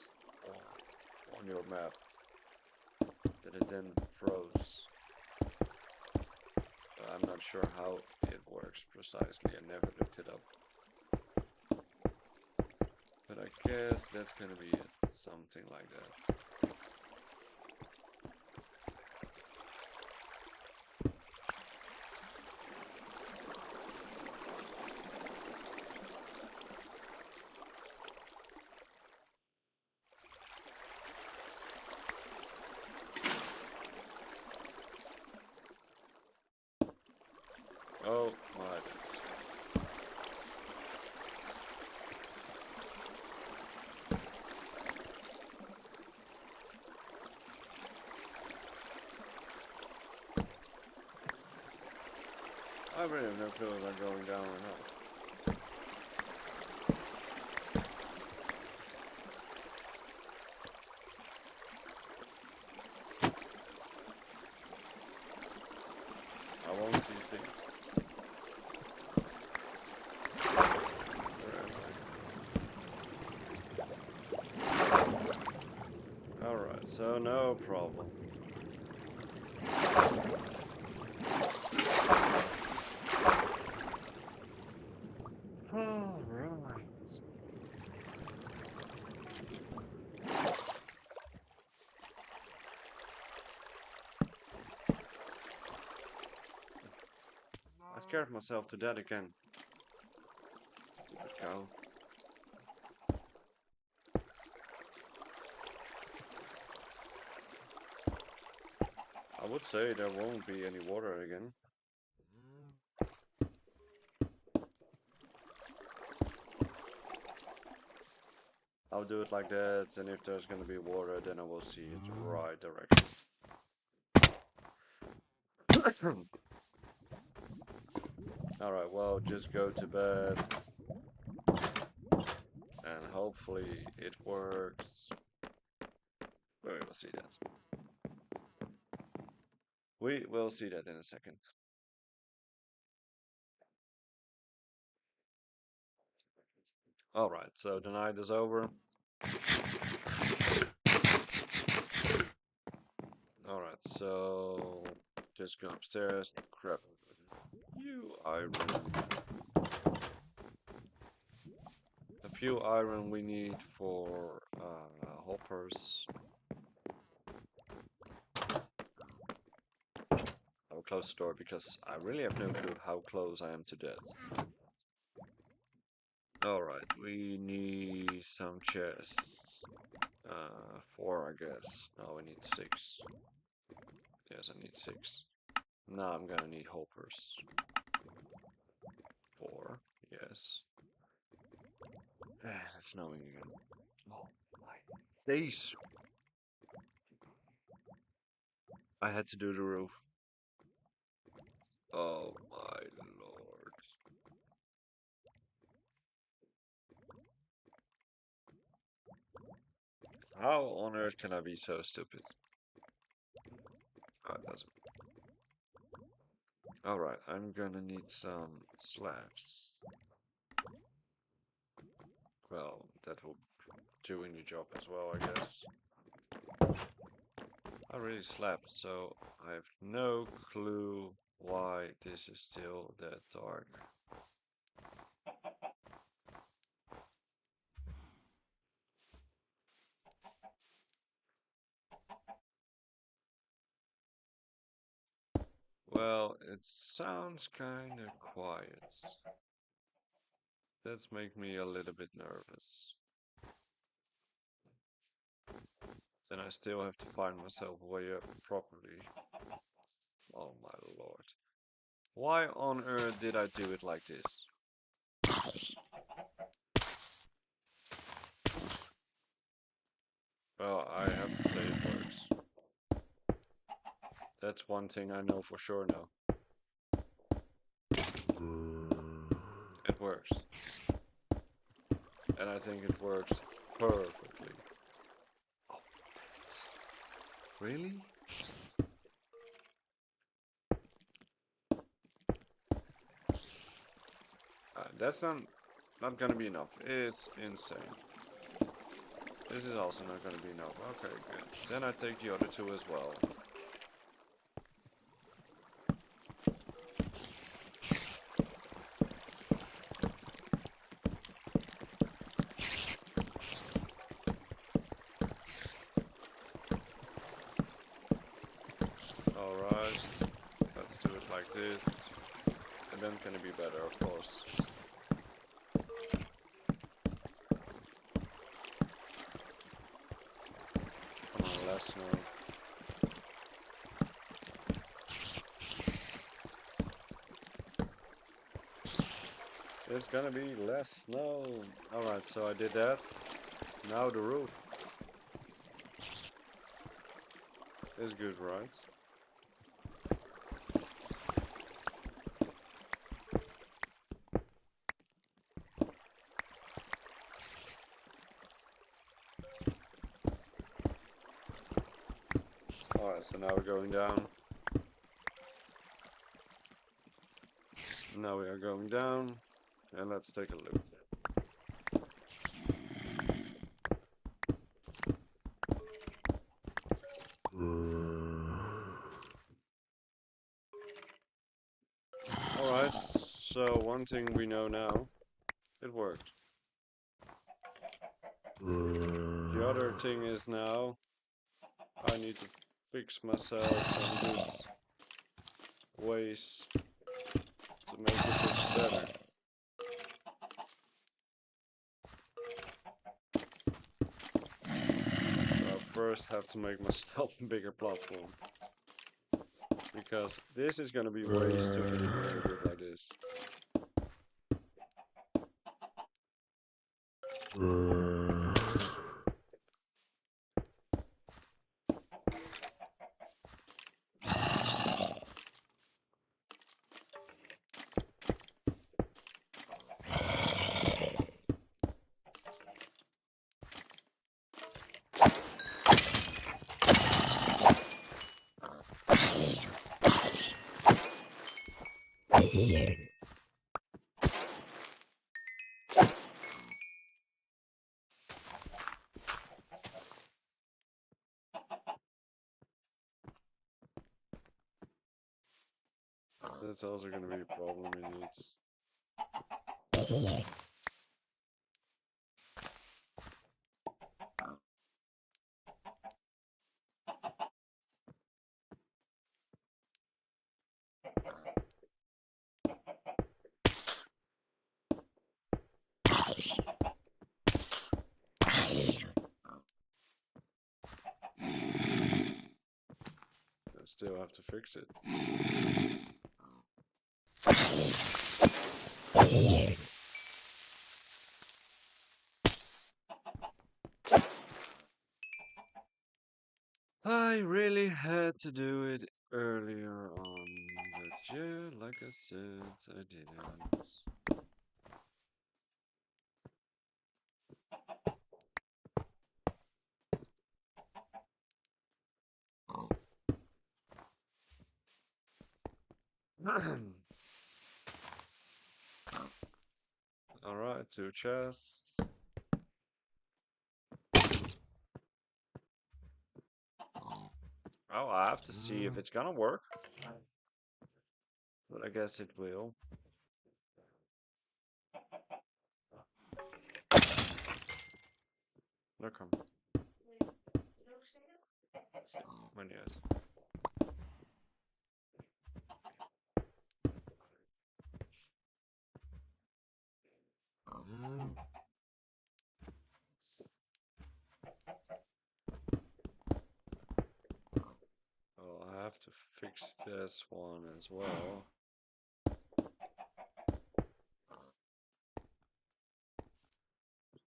or on your map that it then froze. I'm not sure how it works precisely, I never looked it up. But I guess that's gonna be it, something like that. Oh my goodness. I really have no clue if I'm going down or not. I won't see a thing. So no problem. All right. I scared myself to death again. Stupid cow. I would say there won't be any water again. I'll do it like that, and if there's gonna be water, then I will see it right direction. Alright, well, just go to bed. And hopefully it works. We will see that. We will see that in a second. Alright, so the night is over. Alright, so just go upstairs, grab a few iron. A few iron we need for hoppers. I will close the door because I really have no clue how close I am to death. Alright, we need some chests. 4 I guess. No, we need 6. Yes, I need 6. Now I'm gonna need hoppers. 4, yes. It's snowing again. Oh my days! I had to do the roof. Oh my lord. How on earth can I be so stupid? Oh, it doesn't. Alright, I'm gonna need some slabs. Well, that will do in your job as well, I guess. I really slept, so I have no clue why this is still that dark. Well, it sounds kind of quiet. That's making me a little bit nervous. Then I still have to find myself a way up properly. Oh my lord. Why on earth did I do it like this? Well, I have to say it works. That's one thing I know for sure now. It works. And I think it works perfectly. Oh, really? That's not gonna be enough. It's insane. This is also not gonna be enough. Okay, good. Then I take the other two as well. Alright. Let's do it like this. And then can it be better, of course. Come on, less snow. It's gonna be less snow. Alright, so I did that. Now the roof. Is good, right? Alright, so now we're going down. Now we are going down. And let's take a look. Alright, so one thing we know now, it worked. The other thing is now, I need to fix myself some good ways to make it look better. So I first have to make myself a bigger platform. Because this is gonna be way stupid if I do it like this. That's also gonna be a problem in it. I still have to fix it. I really had to do it earlier on, but yeah, like I said, I didn't. Alright, 2 chests. Oh, I have to see if it's gonna work. But I guess it will. Daar kan. Maar niet uit. Well, I have to fix this one as well.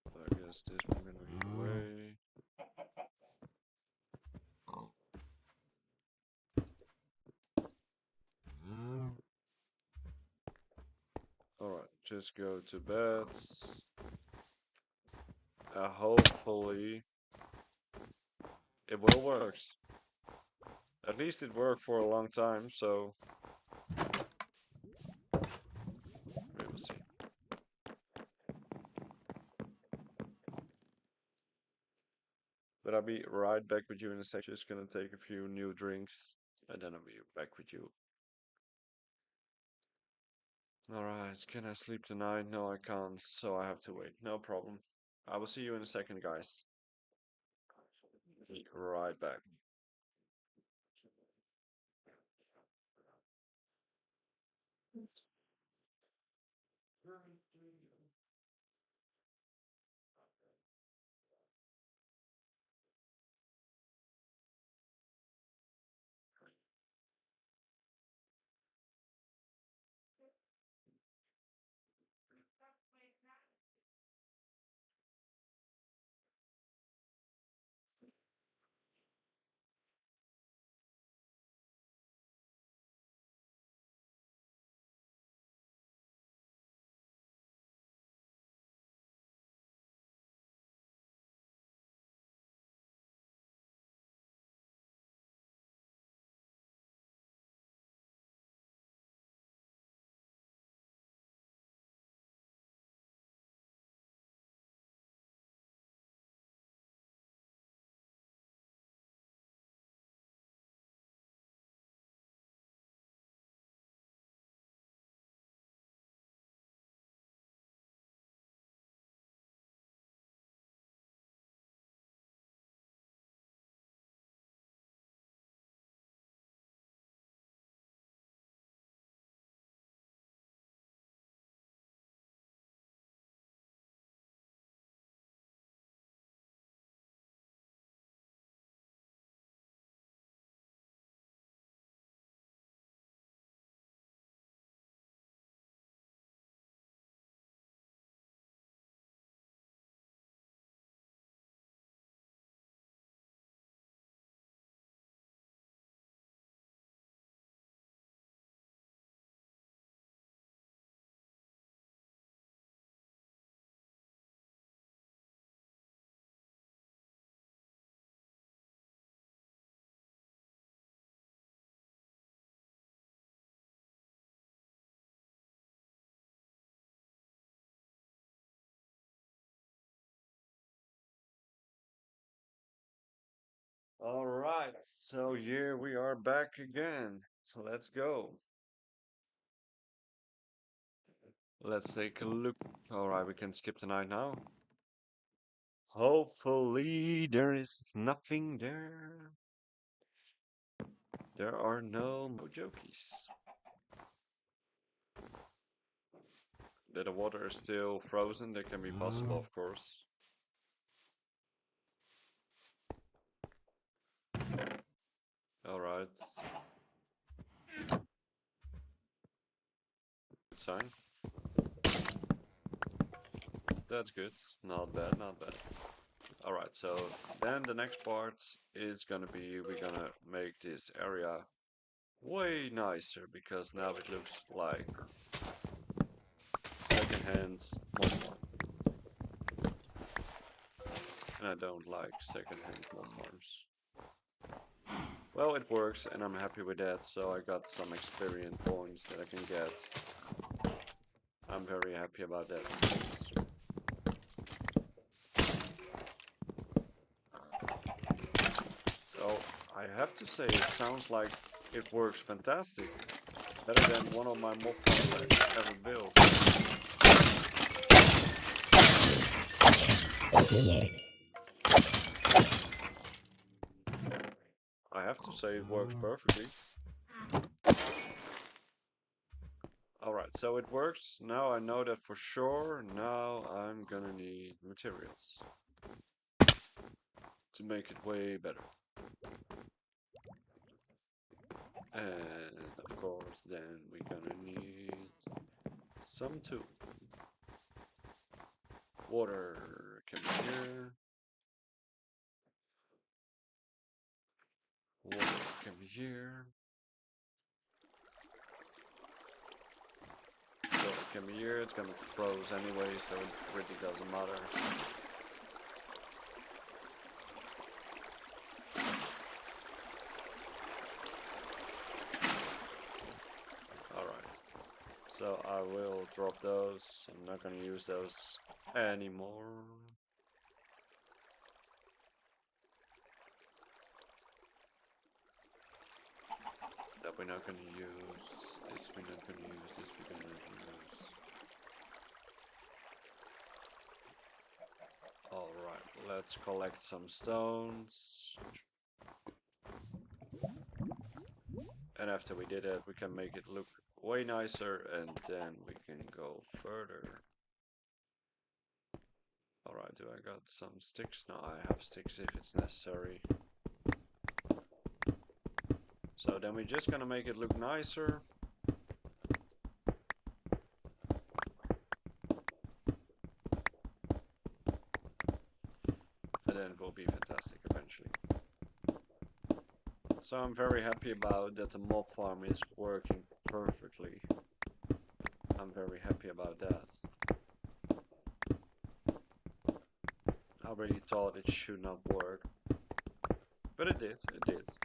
So I guess this one gonna be away. Alright, just go to bed. Hopefully it will work. At least it worked for a long time, so we will see. But I'll be right back with you in a sec. Just gonna take a few new drinks and then I'll be back with you. Alright, can I sleep tonight? No, I can't, so I have to wait. No problem. I will see you in a second, guys. Be right back. All right, so here we are back again. So let's go. Let's take a look. All right, we can skip the night now. Hopefully there is nothing there. There are no mojokies. That the water is still frozen, that can be possible, of course. All right. Good sign. That's good. Not bad, not bad. All right, so then the next part is gonna be we're gonna make this area way nicer because now it looks like secondhand mod farm. And I don't like secondhand mod farms. Well, it works and I'm happy with that, so I got some experience points that I can get. I'm very happy about that. So I have to say it sounds like it works fantastic. Better than one of my mod farms I've ever built. I have to say it works perfectly. Alright, so it works. Now I know that for sure. Now I'm gonna need materials to make it way better. And of course then we're gonna need some too. Water can be here. Water can be here. Water can be here. It's gonna froze anyway, so it really doesn't matter. Alright. So I will drop those. I'm not gonna use those anymore. That we're not gonna use. This we're not gonna use. This we're gonna use. Alright, let's collect some stones. And after we did it, we can make it look way nicer and then we can go further. Alright, do I got some sticks? No, I have sticks if it's necessary. So then we're just gonna make it look nicer. And then it will be fantastic eventually. So I'm very happy about that the mob farm is working perfectly. I'm very happy about that. I really thought it should not work. But it did,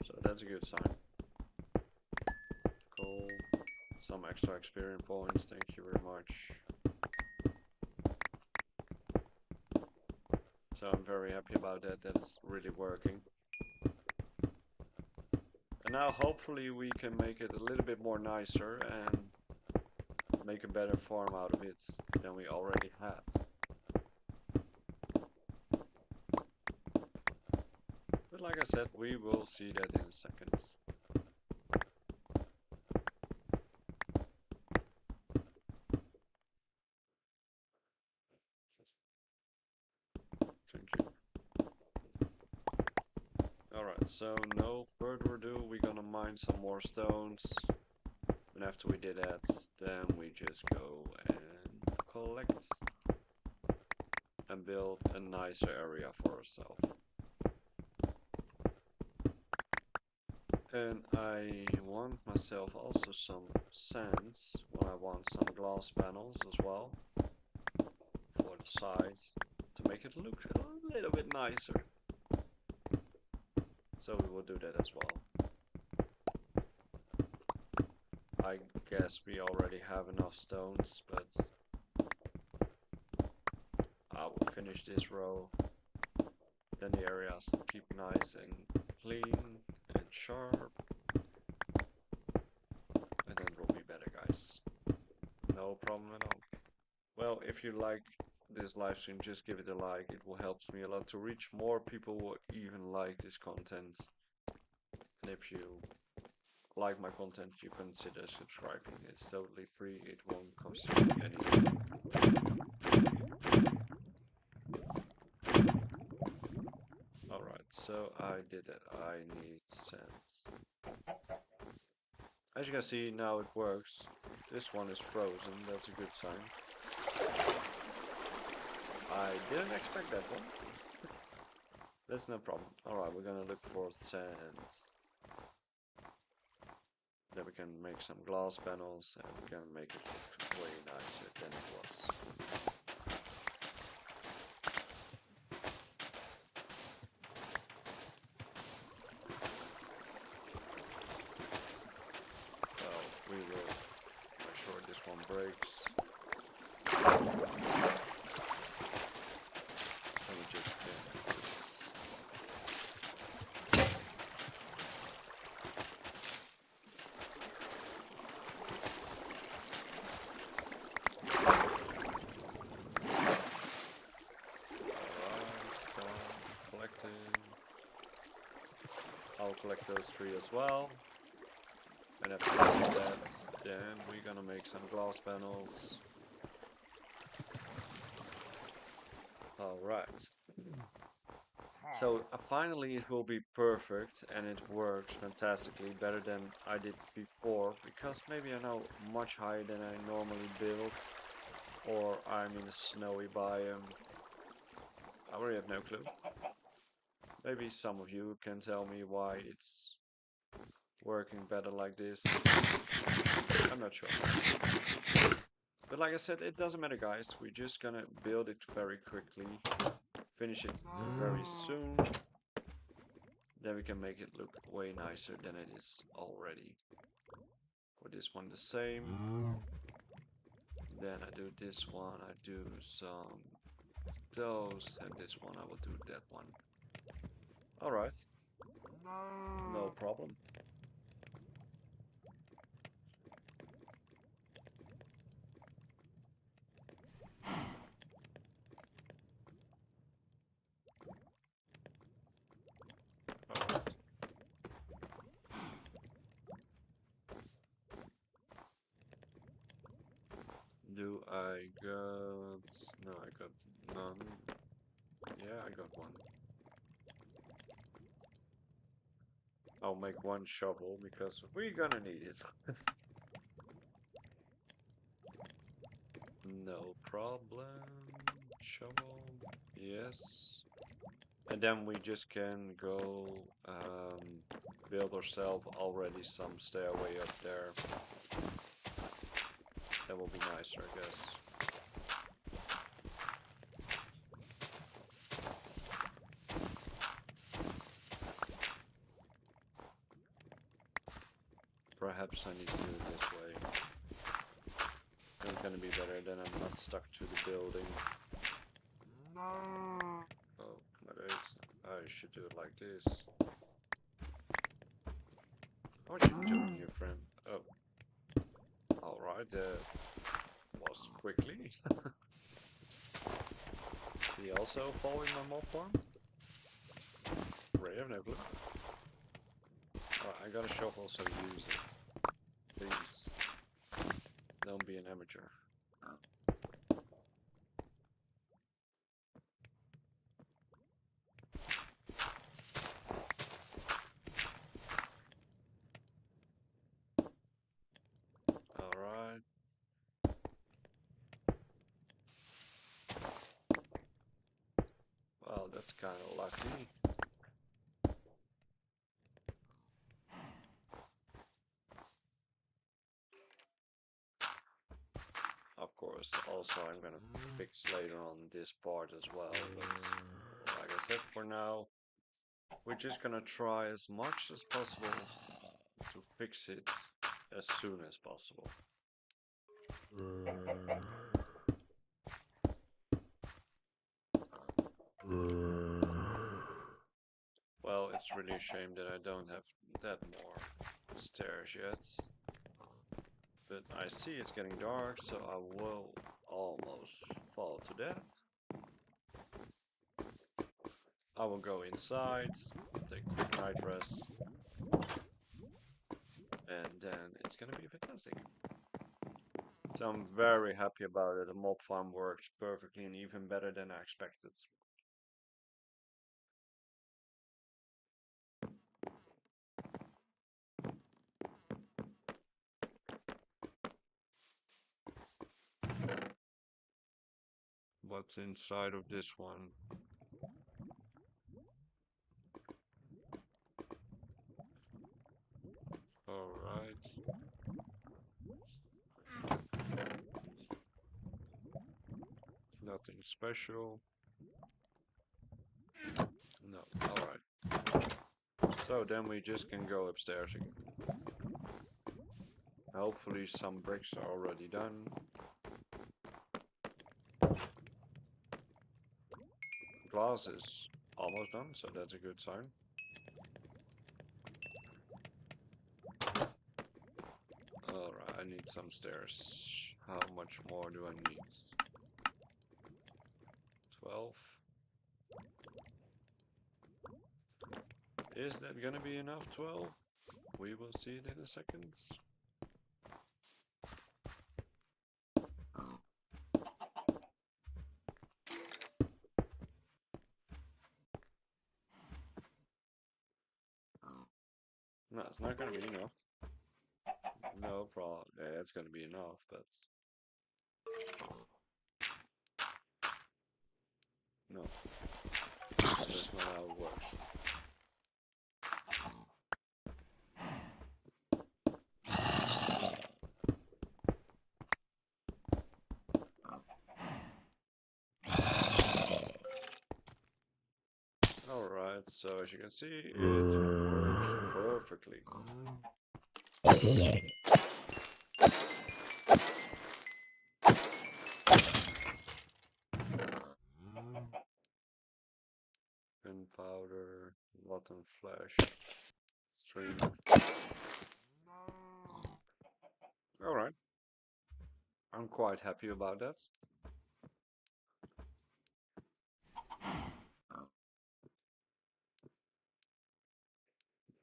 so that's a good sign. Cool. Some extra experience points, thank you very much. So I'm very happy about that, that is really working. And now hopefully we can make it a little bit more nicer and make a better farm out of it than we already had. But like I said, we will see that in a second. Thank you. Alright, so no further ado, we're gonna mine some more stones. And after we did that, then we just go and collect and build a nicer area for ourselves. And I want myself also some sands, when I want some glass panels as well for the sides to make it look a little bit nicer. So we will do that as well. I guess we already have enough stones, but I will finish this row. Then the areas keep nice and clean and sharp. And then we'll be better, guys. No problem at all. Well, if you like this live stream, just give it a like. It will help me a lot to reach more people who even like this content. And if you like my content, you consider subscribing. It's totally free. It won't cost you anything. Alright, so I did it. I need sand. As you can see, now it works. This one is frozen. That's a good sign. I didn't expect that one. That's no problem. Alright, we're gonna look for sand. Then we can make some glass panels and we can make it look way nicer than it was. Well, we will make sure this one breaks. And we just can do this. I'll collect those three as well. And after that, then we're gonna make some glass panels. Alright. So finally it will be perfect and it works fantastically, better than I did before, because maybe I know much higher than I normally build, or I'm in a snowy biome. I really have no clue. Maybe some of you can tell me why it's working better like this. I'm not sure. But like I said, it doesn't matter, guys. We're just gonna build it very quickly, finish it very soon. Then we can make it look way nicer than it is already. For this one the same. Then I do this one, I do some those, and this one I will do that one. Alright. No problem. Alright. Do I got... No, I got none. Yeah, I got one. I'll make one shovel because we're gonna need it. No problem. Shovel. Yes. And then we just can go build ourselves already some stairway up there. That will be nicer, I guess. Perhaps I need to do it this way. It's gonna be better, then I'm not stuck to the building. Oh, I should do it like this. What are you doing here, friend? Oh. Alright, was quickly. He also following my mob farm? Ray of no clue. I got a shovel, so use it. Please. Don't be an amateur. Alright. Well, that's kind of lucky. Of course, also I'm gonna fix later on this part as well, but like I said, for now, we're just gonna try as much as possible to fix it as soon as possible. Well, it's really a shame that I don't have that more stairs yet. But I see it's getting dark, so I will almost fall to death. I will go inside, take a quick night rest, and then it's gonna be fantastic. So I'm very happy about it. The mob farm works perfectly and even better than I expected. What's inside of this one? Alright. Nothing special. No, alright. So then we just can go upstairs again. Hopefully some bricks are already done. Glass is almost done, so that's a good sign. Alright, I need some stairs. How much more do I need? 12. Is that gonna be enough? 12? We will see it in a second. No, it's not gonna be enough. No problem. Yeah, it's gonna be enough, but no. That's not how it works. Alright, so as you can see, it works perfectly. Gunpowder, rotten flesh, stream. Alright. I'm quite happy about that.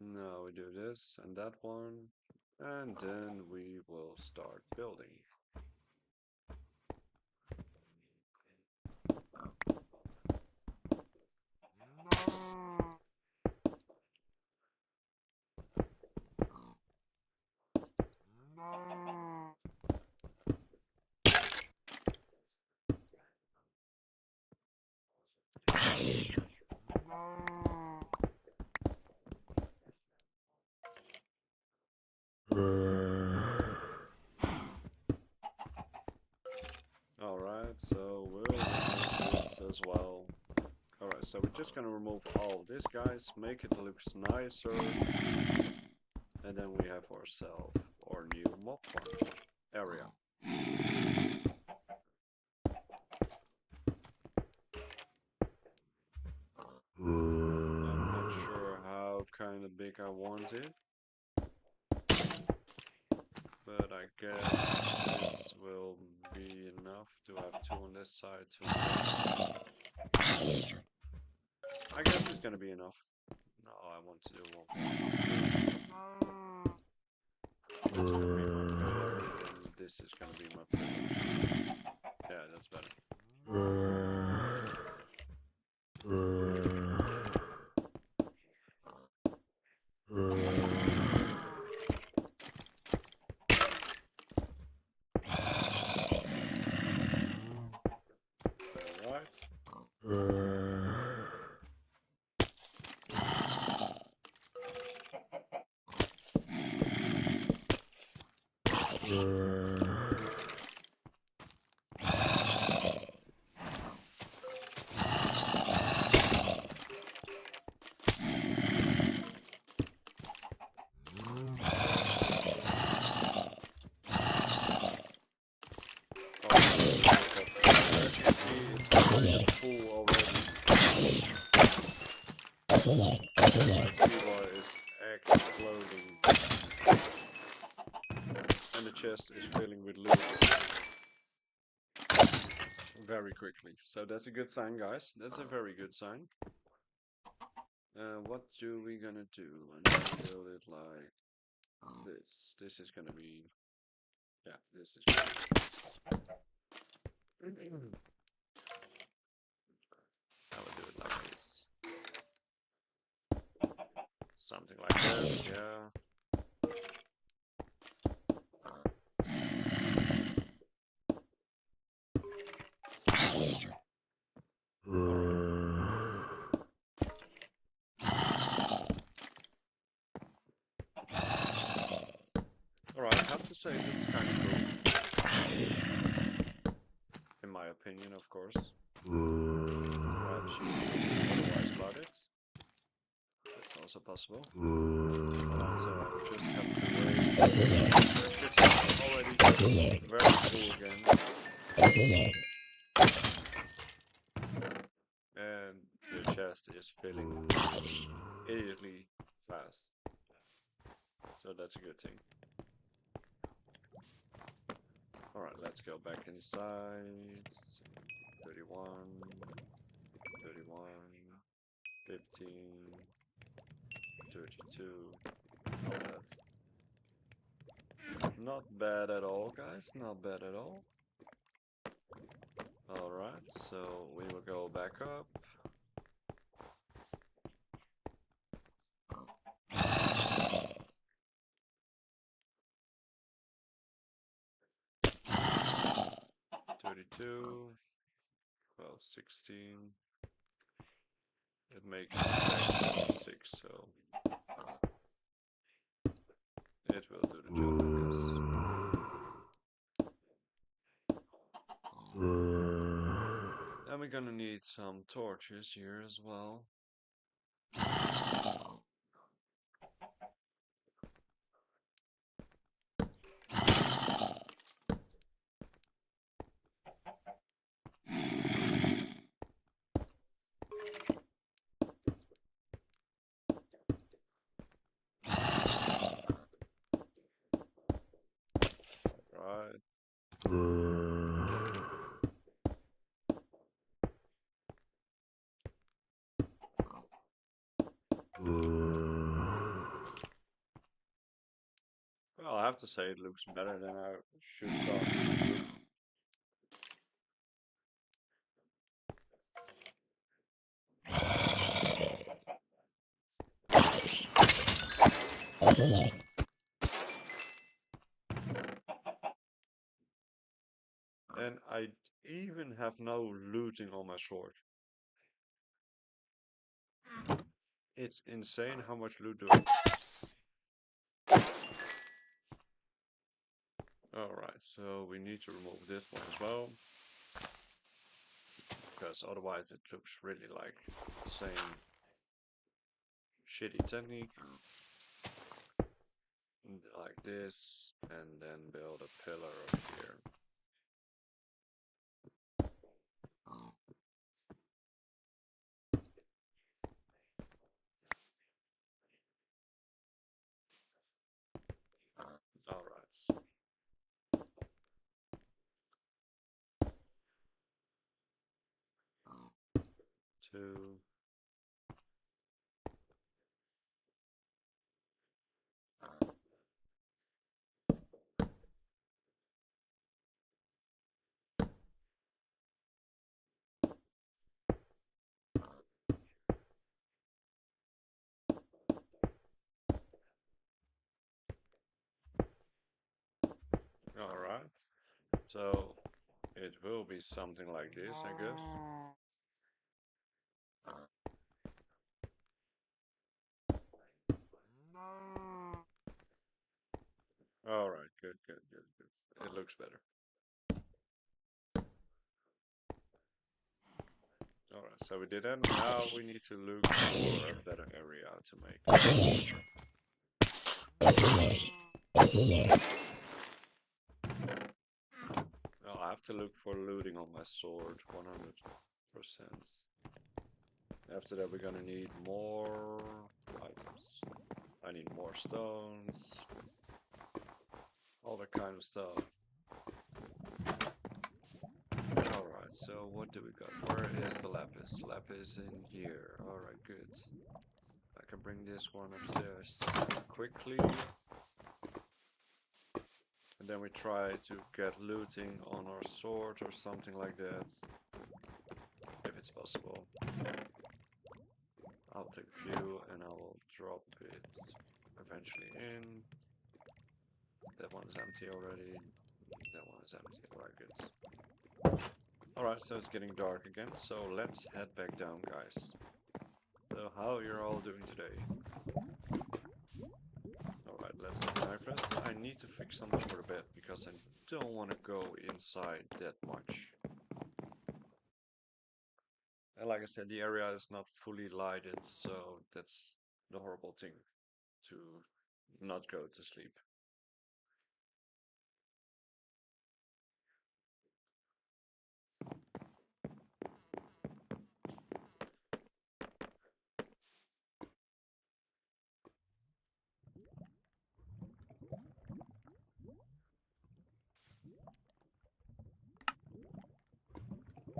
Now we do this and that one, and then we will start building. Alright, so we'll remove this as well. Alright, so we're just gonna remove all of this, guys, make it look nicer, and then we have ourselves our new mob farm area. I'm not sure how kind of big I want it, but I guess this will be enough to have two on this side, two on that side. I guess it's gonna be enough. No, I want to do one. That's gonna be my pillar, and this is gonna be my pillar. Yeah, that's better. Full already. T-bar is exploding. And the chest is filling with loot very quickly. So that's a good sign, guys. That's a very good sign. What do we gonna do? I'm gonna build it like this. This is gonna be... Yeah, this is gonna be... I would do it like this. Something like that, yeah. Alright, I have to say it looks kind of cool. In my opinion, of course. Perhaps you think otherwise about it. That's also possible. Alright, so I just have to wait. This is already very cool again. And the chest is filling immediately fast. So that's a good thing. Alright, let's go back inside. 31, 31, 15, 32. Not bad at all, guys. Not bad at all. Alright, so we will go back up. Well, 16. It makes 6, so it will do the job, I guess. And we're gonna need some torches here as well. Right. Well, I have to say it looks better than I should thought. And I even have no looting on my sword. It's insane how much loot do I... Alright, so we need to remove this one as well. Because otherwise it looks really like the same shitty technique. Like this, and then build a pillar over here. Alright. 2. Alright. So it will be something like this, I guess. Alright, good. It looks better. Alright, so we did that. Now we need to look for a better area to make. Well, I have to look for looting on my sword, 100%. After that, we're gonna need more items. I need more stones, all that kind of stuff. Alright, so what do we got? Where is the lapis? Lapis in here. Alright, good. I can bring this one upstairs quickly. And then we try to get looting on our sword or something like that. If it's possible. I'll take a few and I will drop it eventually in. That one is empty already. That one is empty. Alright, good. Alright, so it's getting dark again, so let's head back down, guys. So how you're all doing today? Alright, let's take a night rest. I need to fix something for the bed because I don't want to go inside that much. And like I said, the area is not fully lighted, so that's the horrible thing, to not go to sleep.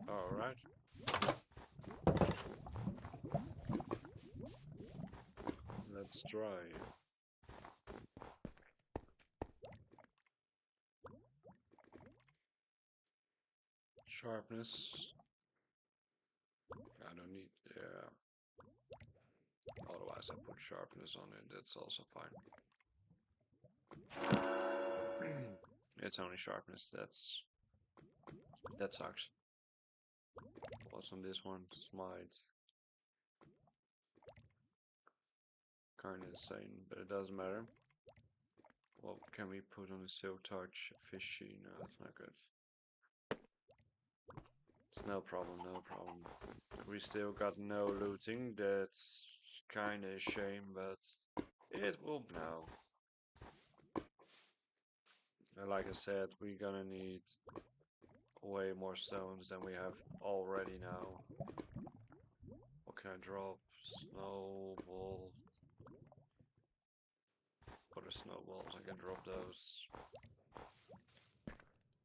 Alright. Let's try. Sharpness. I don't need, yeah. Otherwise I put sharpness on it, that's also fine. It's only sharpness, that sucks. What's on this one? Smite. Kinda insane, but it doesn't matter. What can we put on the silk touch? Fishy, no, that's not good. It's no problem, no problem. We still got no looting, that's kinda a shame, but it will be now. And like I said, we're gonna need way more stones than we have already now. What can I drop? Snowball. What are snowballs? I can drop those.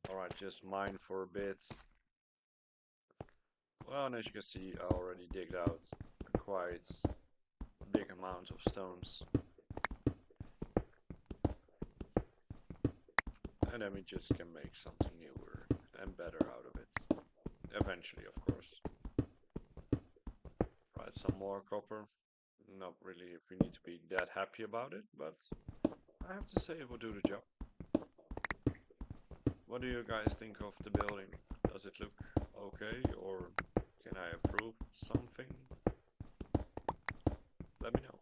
Alright, just mine for a bit. Well, and as you can see, I already digged out a quite big amount of stones. And then we just can make something newer and better out of it. Eventually, of course. Right, some more copper. Not really if we need to be that happy about it, but I have to say it will do the job. What do you guys think of the building? Does it look okay, or can I improve something? Let me know.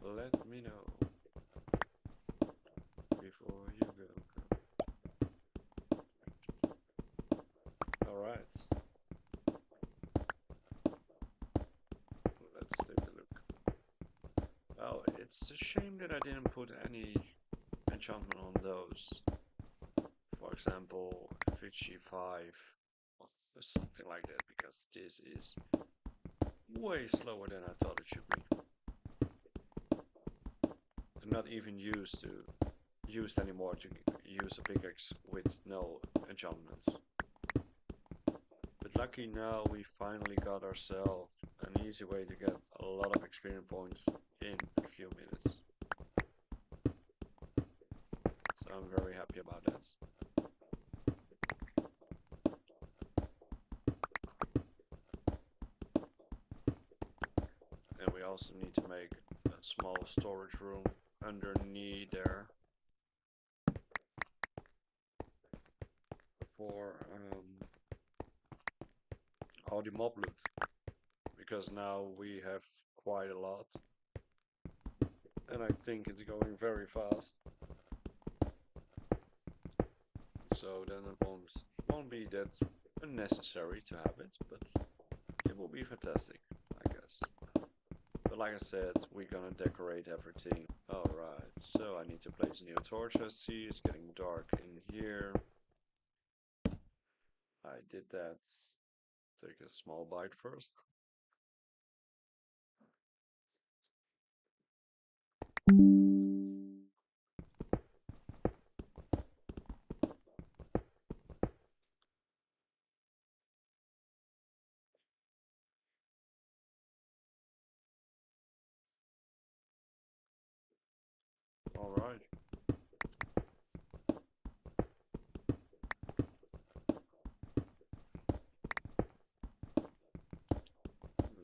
Let me know before you go. Alright. Let's take a look. Well, it's a shame that I didn't put any enchantment on those. For example, Fitchy 5 or something like that, because this is way slower than I thought it should be. I'm not even used anymore to use a pickaxe with no enchantments. But lucky now we finally got ourselves an easy way to get a lot of experience points in a few minutes. So I'm very happy about that. And we also need to make a small storage room underneath there for all the mob loot, because now we have quite a lot and I think it's going very fast, so then it won't be that unnecessary to have it, but it will be fantastic, I guess. But like I said, we're gonna decorate everything. Alright, so I need to place a new torch. I see it's getting dark in here. I did that. Take a small bite first. All right.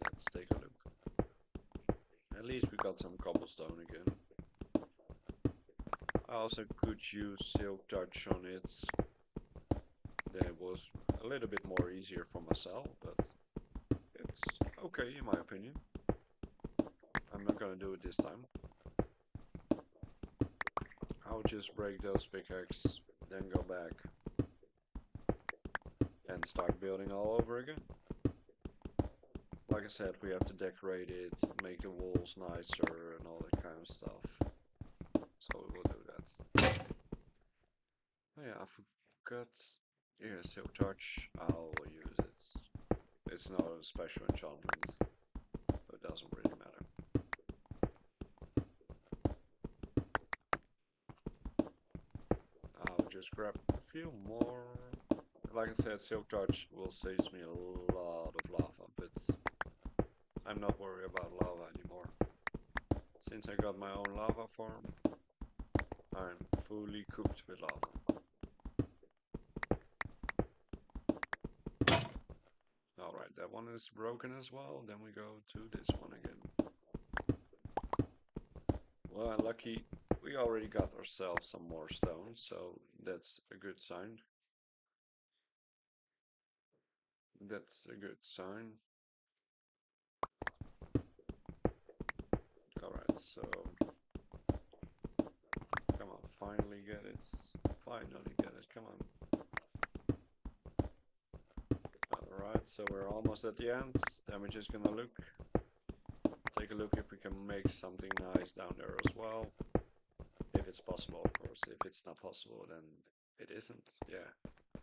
Let's take a look. At least we got some cobblestone again. I also could use silk touch on it. Then it was a little bit more easier for myself, but it's okay in my opinion. I'm not gonna do it this time. I'll just break those pickaxes, then go back and start building all over again. Like I said, we have to decorate it, make the walls nicer and all that kind of stuff. So we will do that. Oh yeah, I forgot. Yeah, silk touch. I'll use it. It's not a special enchantment, so it doesn't really matter. I'll just grab a few more. Like I said, silk touch will save me a lot of lava, but I'm not worried about lava anymore. Since I got my own lava farm, I'm fully cooked with lava. Alright, that one is broken as well. Then we go to this one again. Well, lucky we already got ourselves some more stone, so that's a good sign. That's a good sign. Alright, so come on, finally get it. Finally get it, come on. Alright, so we're almost at the end. Then we're just gonna take a look if we can make something nice down there as well. If it's possible, of course. If it's not possible, then it isn't. Yeah,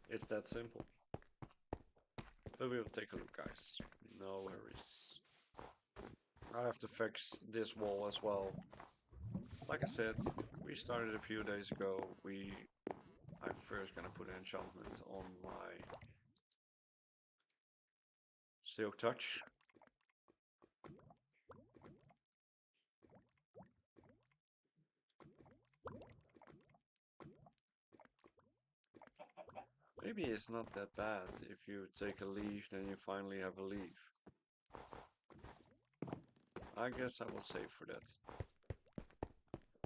it's that simple. But we'll take a look, guys. No worries. I have to fix this wall as well. Like I said, we started a few days ago. I'm first gonna put an enchantment on my silk touch. Maybe it's not that bad if you take a leaf, then you finally have a leaf. I guess I will save for that.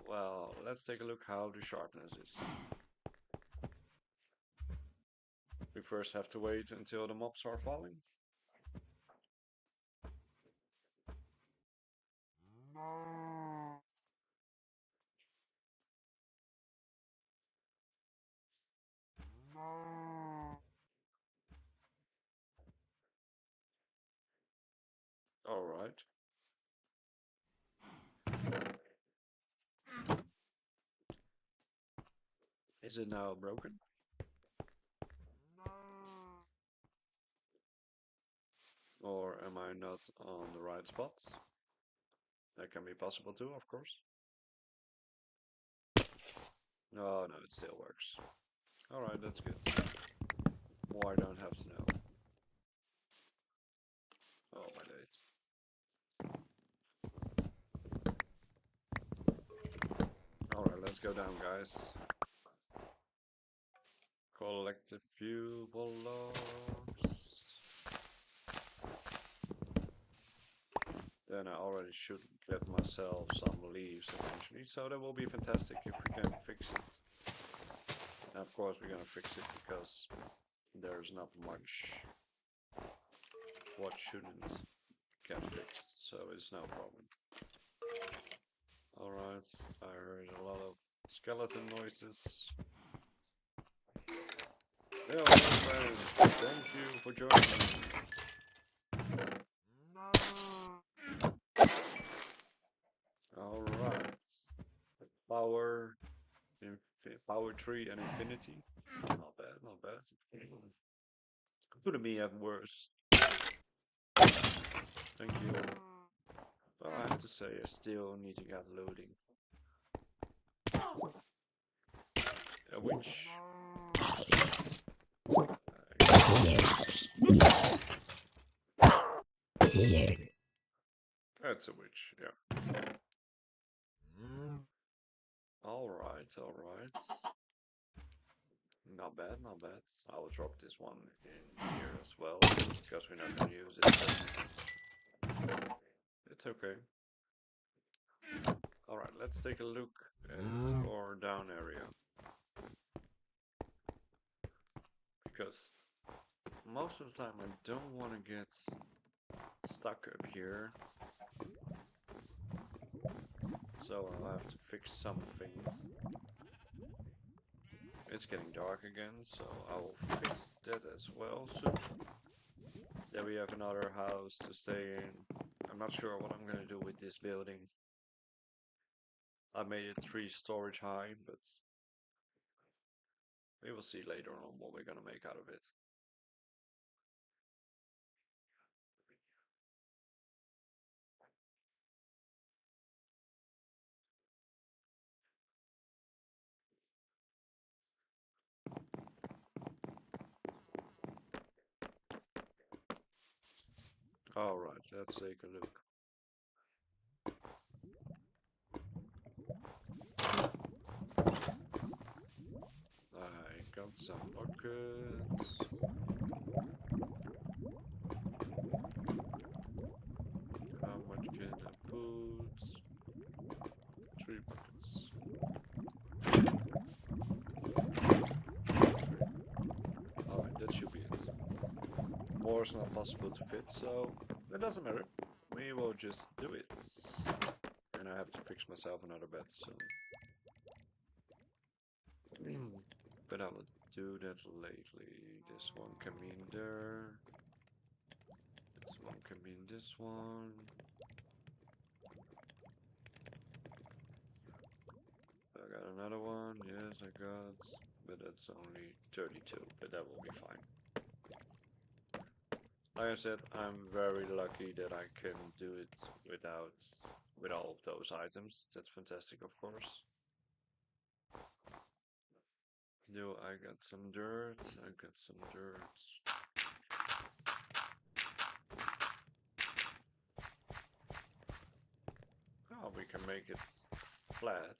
Well, let's take a look how the sharpness is. We first have to wait until the mobs are falling. Alright. Is it now broken? Or am I not on the right spot? That can be possible too, of course. Oh no, it still works. Alright, that's good. More I don't have to know. Oh my days. Alright, let's go down, guys. Collect a few blocks. Then I already should get myself some leaves eventually, so that will be fantastic if we can fix it. And of course we're gonna fix it because there's not much what shouldn't get fixed, so it's no problem. Alright, I heard a lot of skeleton noises. Hello friends, thank you for joining me. Alright. Power, power tree and infinity. Not bad, not bad. Couldn't be have worse. Thank you. But I have to say, I still need to get loading. A witch. That's a witch, yeah. Alright, alright. Not bad, not bad. I will drop this one in here as well, because we're not gonna use it. It's okay. Alright, let's take a look at our down area. Because most of the time I don't want to get stuck up here. So I'll have to fix something. It's getting dark again, so I will fix that as well soon. Then we have another house to stay in. I'm not sure what I'm gonna do with this building. I made it 3 storage high, but we will see later on what we're gonna make out of it. Alright, let's take a look. I got some buckets. How much can I put? 3 buckets. Alright, that should be it. More is not possible to fit, so it doesn't matter. We will just do it. And I have to fix myself another bed soon. But I will do that lately. This one can be in there. This one can be in this one. I got another one. Yes, I got. But that's only 32. But that will be fine. Like I said, I'm very lucky that I can do it with all of those items. That's fantastic, of course. No, I got some dirt. I got some dirt. Oh, we can make it flat.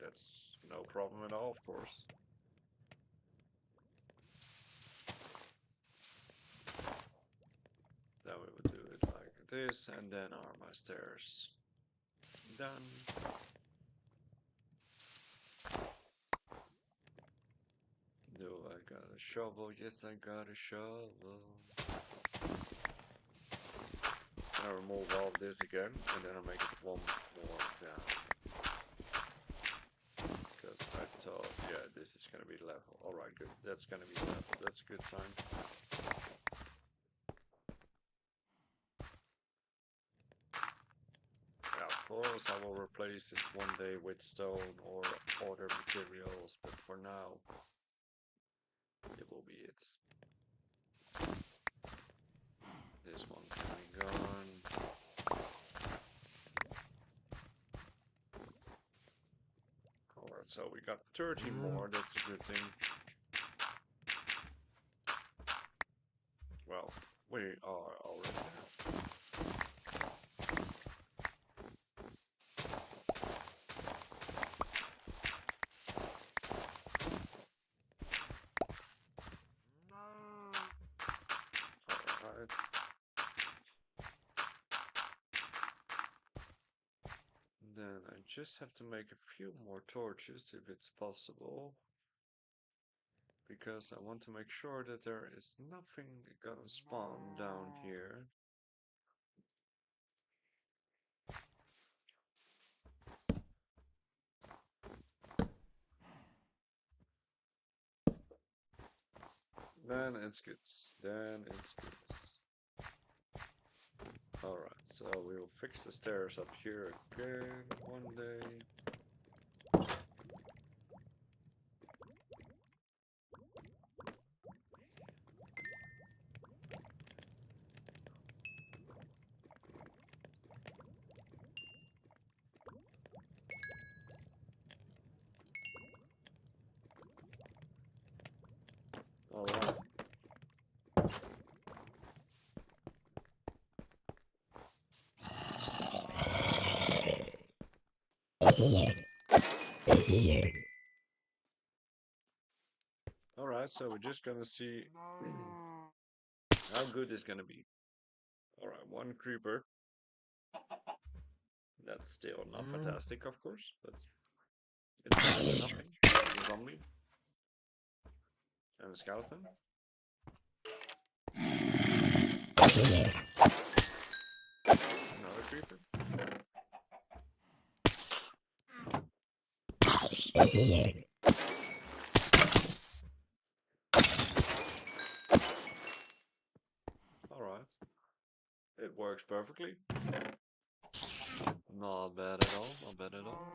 That's no problem at all, of course. Then we would do it like this, and then are my stairs done. No, I got a shovel. Yes, I got a shovel. I remove all of this again, and then I make it one more down. Because I thought, yeah, this is gonna be level. Alright, good. That's gonna be level. That's a good sign. Yeah, of course, I will replace it one day with stone or other materials, but for now, it will be it. This one can be gone. Alright, so we got 30 more, that's a good thing. Well, we are already there. Alright. Then I just have to make a few more torches if it's possible. Because I want to make sure that there is nothing gonna spawn down here. Then it's good. Then it's good. Alright, so we will fix the stairs up here again one day. All right. All right, so we're just gonna see how good it's gonna be. All right, one creeper. That's still not fantastic, of course, but it's better than nothing. A zombie and a skeleton. Another creeper. All right, it works perfectly. Not bad at all. Not bad at all.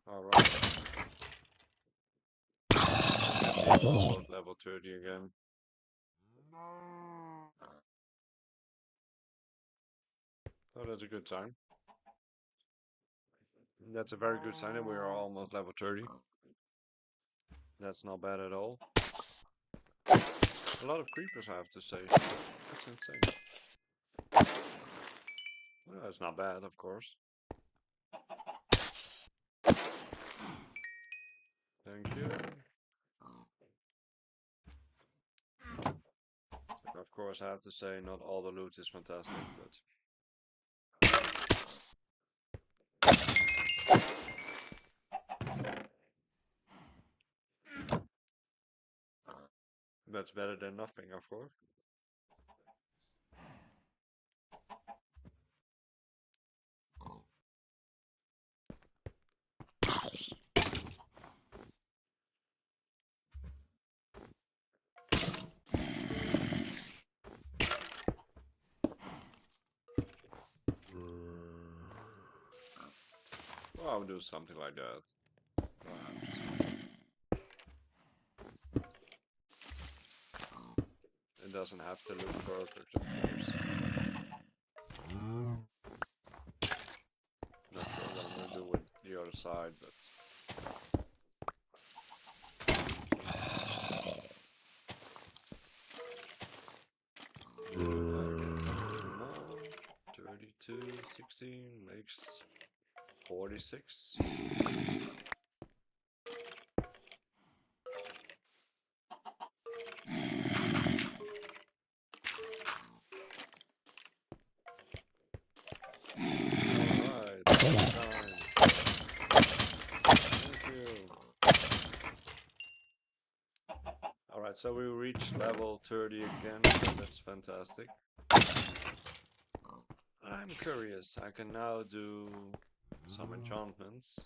All right. Almost level 30 again. Oh, that's a good sign. That's a very good sign that we are almost level 30. That's not bad at all. A lot of creepers, I have to say. That's insane. Well, that's not bad, of course. Thank you. Of course, I have to say, not all the loot is fantastic, but that's better than nothing, of course. Well, I'll do something like that. Perhaps. It doesn't have to look perfect, of course. Not sure what I'm gonna do with the other side, but 32, 16 makes 46. Alright, time. Thank you. Alright, so we reached level 30 again, so that's fantastic. I'm curious, I can now do some enchantments.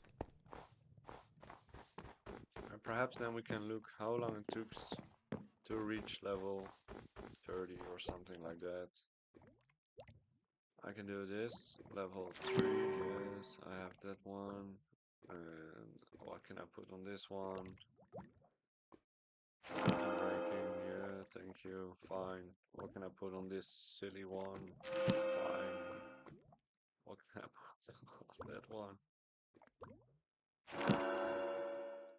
And perhaps then we can look how long it took to reach level 30 or something like that. I can do this, level 3, yes, I have that one. And what can I put on this one? Ranking, yeah, thank you, fine. What can I put on this silly one? Fine. What can I put on that one?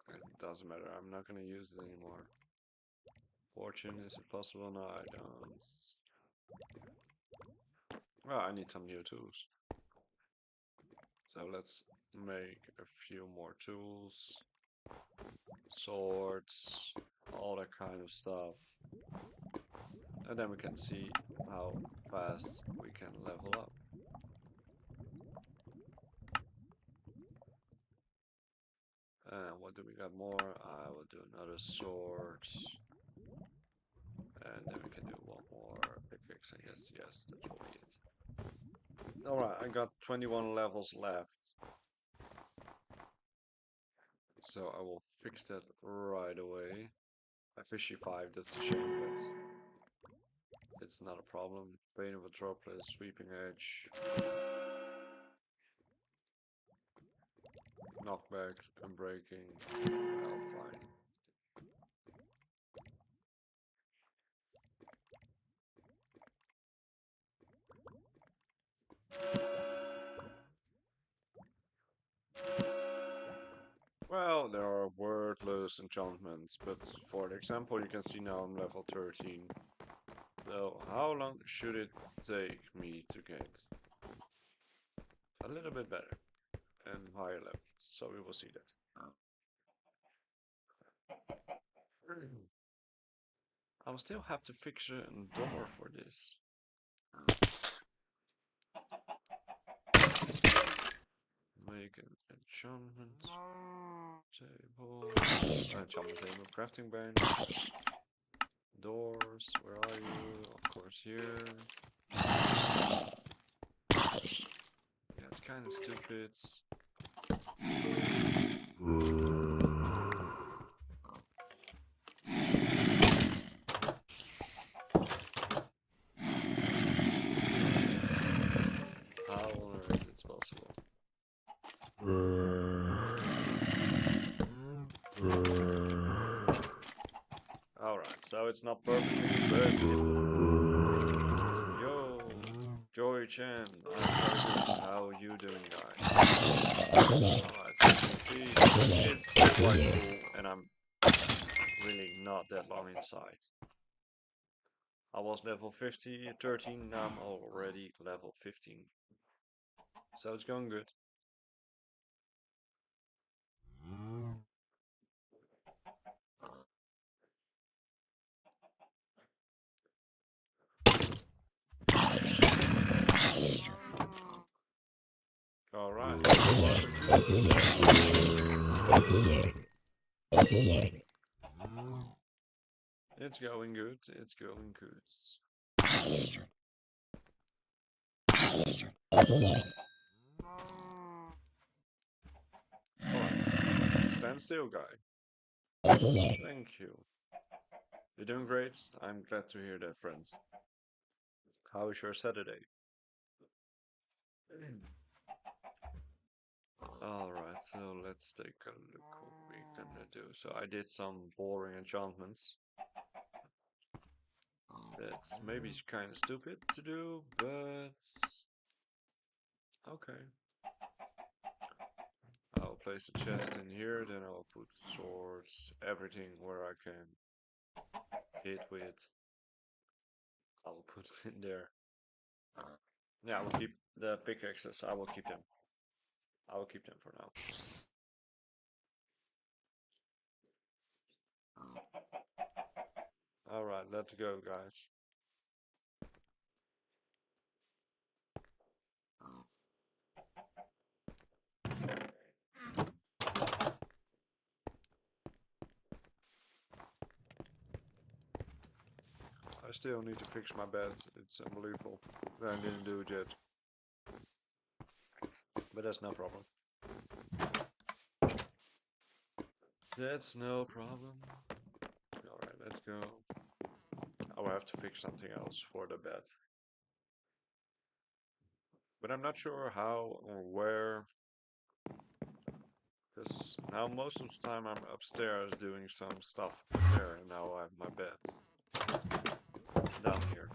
It doesn't matter, I'm not gonna use it anymore. Fortune, is it possible? No, I don't. Well, I need some new tools. So let's make a few more tools. Swords, all that kind of stuff. And then we can see how fast we can level up. And what do we got more? I will do another sword. And then we can do one more pickaxe, I guess. Yes, that will be it. Alright, I got 21 levels left. So I will fix that right away. Efficiency 5, that's a shame, but it's not a problem. Pain of a droplet, sweeping edge, knockback, unbreaking. Well, fine. Well, there are wordless enchantments, but for example, you can see now I'm level 13. So, how long should it take me to get a little bit better and higher levels? So we will see that. I will still have to fix a door for this. Make an enchantment table, enchantment table, crafting bench, doors. Where are you? Of course, here. Yeah, it's kind of stupid. How on earth it's possible? Alright, so it's not perfectly, but yo, Joy Chan, I'm very good. How you doing, guys? Alright, so you can see it's quite cool, and I'm really not that long inside. I was level 13, now I'm already level 15. So it's going good. Alright. It's going good, it's going good. Alright. Stand still, guy. Thank you. You're doing great. I'm glad to hear that, friends. How is your Saturday? Alright, so let's take a look what we can do. So I did some boring enchantments. That's maybe kind of stupid to do, but okay. I'll place a chest in here, then I'll put swords, everything where I can hit with. I'll put in there. Yeah, I will keep the pickaxes. I will keep them. I will keep them for now. Alright, let's go, guys. I still need to fix my bed. It's unbelievable that I didn't do it yet. But that's no problem. That's no problem. Alright, let's go. I will have to fix something else for the bed. But I'm not sure how or where. Because now most of the time I'm upstairs doing some stuff there, and now I have my bed down here.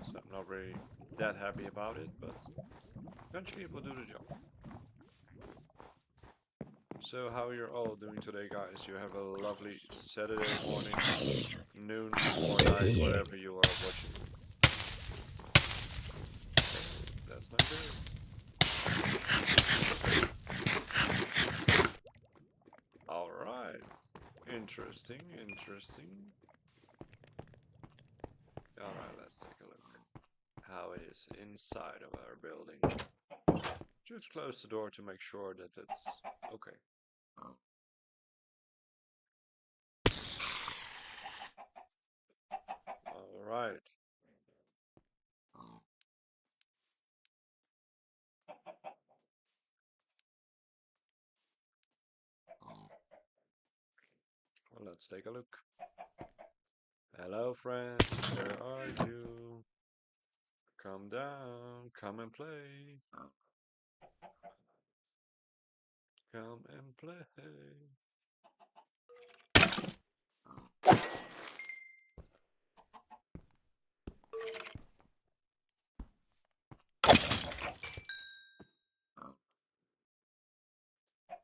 So I'm not really that happy about it, but eventually it will do the job. So how you're all doing today, guys? You have a lovely Saturday morning, noon, or night, whatever you are watching. That's not good. Alright. Interesting, interesting. Alright, let's take a look how it is inside of our building. Just close the door to make sure that it's okay. Alright. Well, let's take a look. Hello, friends. Where are you? Come down. Come and play. Come and play.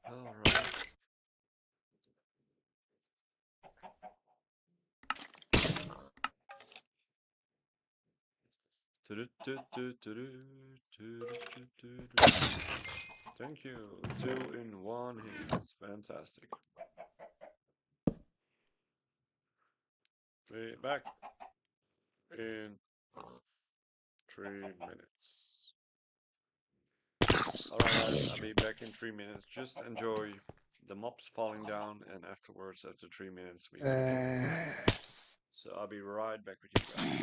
All right. Thank you. 2 in 1 hits. Fantastic. Be back in 3 minutes. Alright guys, I'll be back in 3 minutes. Just enjoy the mobs falling down, and afterwards, after 3 minutes, we continue. So I'll be right back with you guys.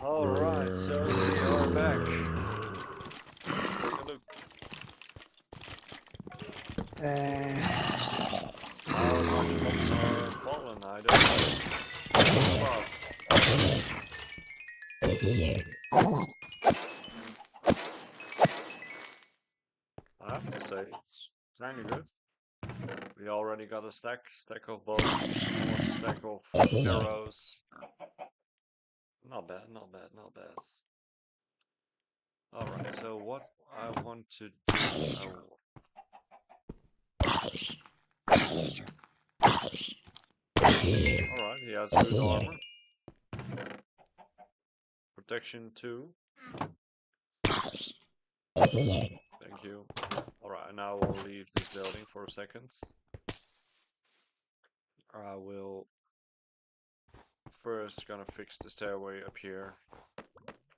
Alright, so we are back. Take a look. How much mobs are fallen, I don't know. I have to say, it's kinda good. We already got a stack of bones, almost a stack of arrows. Not bad, not bad, not bad. Alright, so what I want to do... Alright, he has good armor. Protection 2. Thank you. Alright, now we'll leave this building for a second. I will first gonna fix the stairway up here.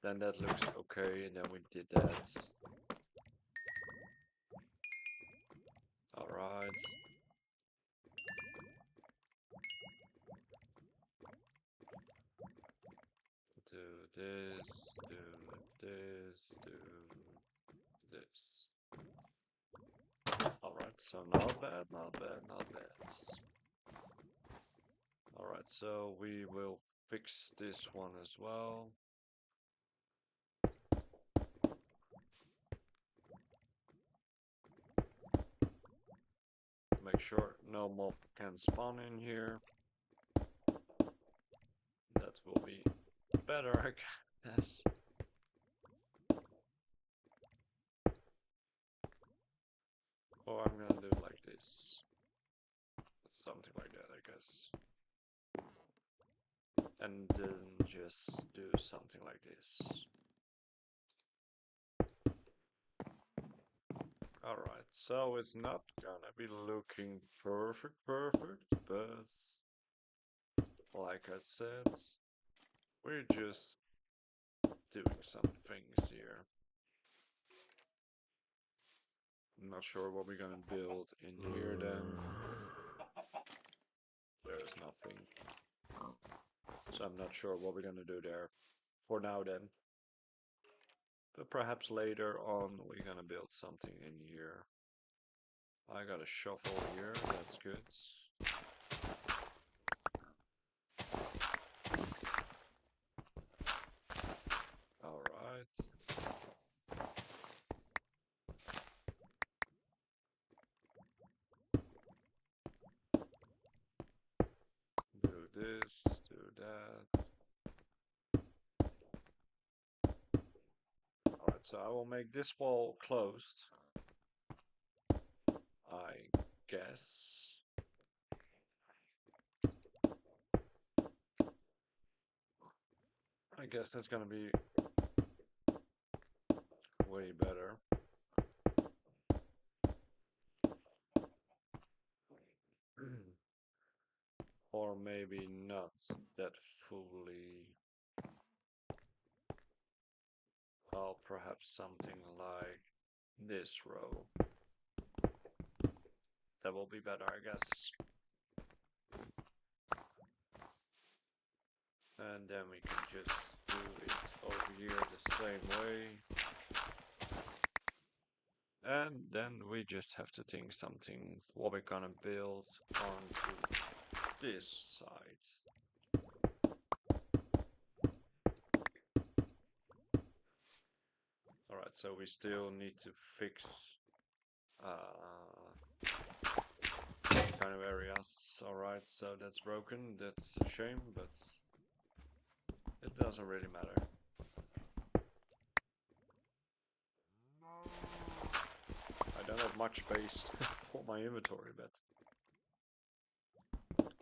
Then that looks okay, and then we did that. Alright. Do this, do this, do this. Alright, so not bad, not bad, not bad. Alright, so we will fix this one as well. Make sure no mob can spawn in here. That will be better, I guess. Or I'm gonna do it like this. Something like that, I guess. And then just do something like this. Alright, so it's not gonna be looking perfect, but like I said, we're just doing some things here. I'm not sure what we're gonna build in here then. There's nothing. So I'm not sure what we're gonna do there for now then. But perhaps later on we're gonna build something in here. I got a shovel here, that's good. Alright. Do this, do that. Alright, so I will make this wall closed. I guess. I guess that's gonna be way better. Or maybe not that fully. Well, perhaps something like this row. That will be better, I guess. And then we can just do it over here the same way. And then we just have to think something what we're gonna build onto this side. Alright, so we still need to fix kind of areas. Alright, so that's broken, that's a shame, but it doesn't really matter. I don't have much space for my inventory, but...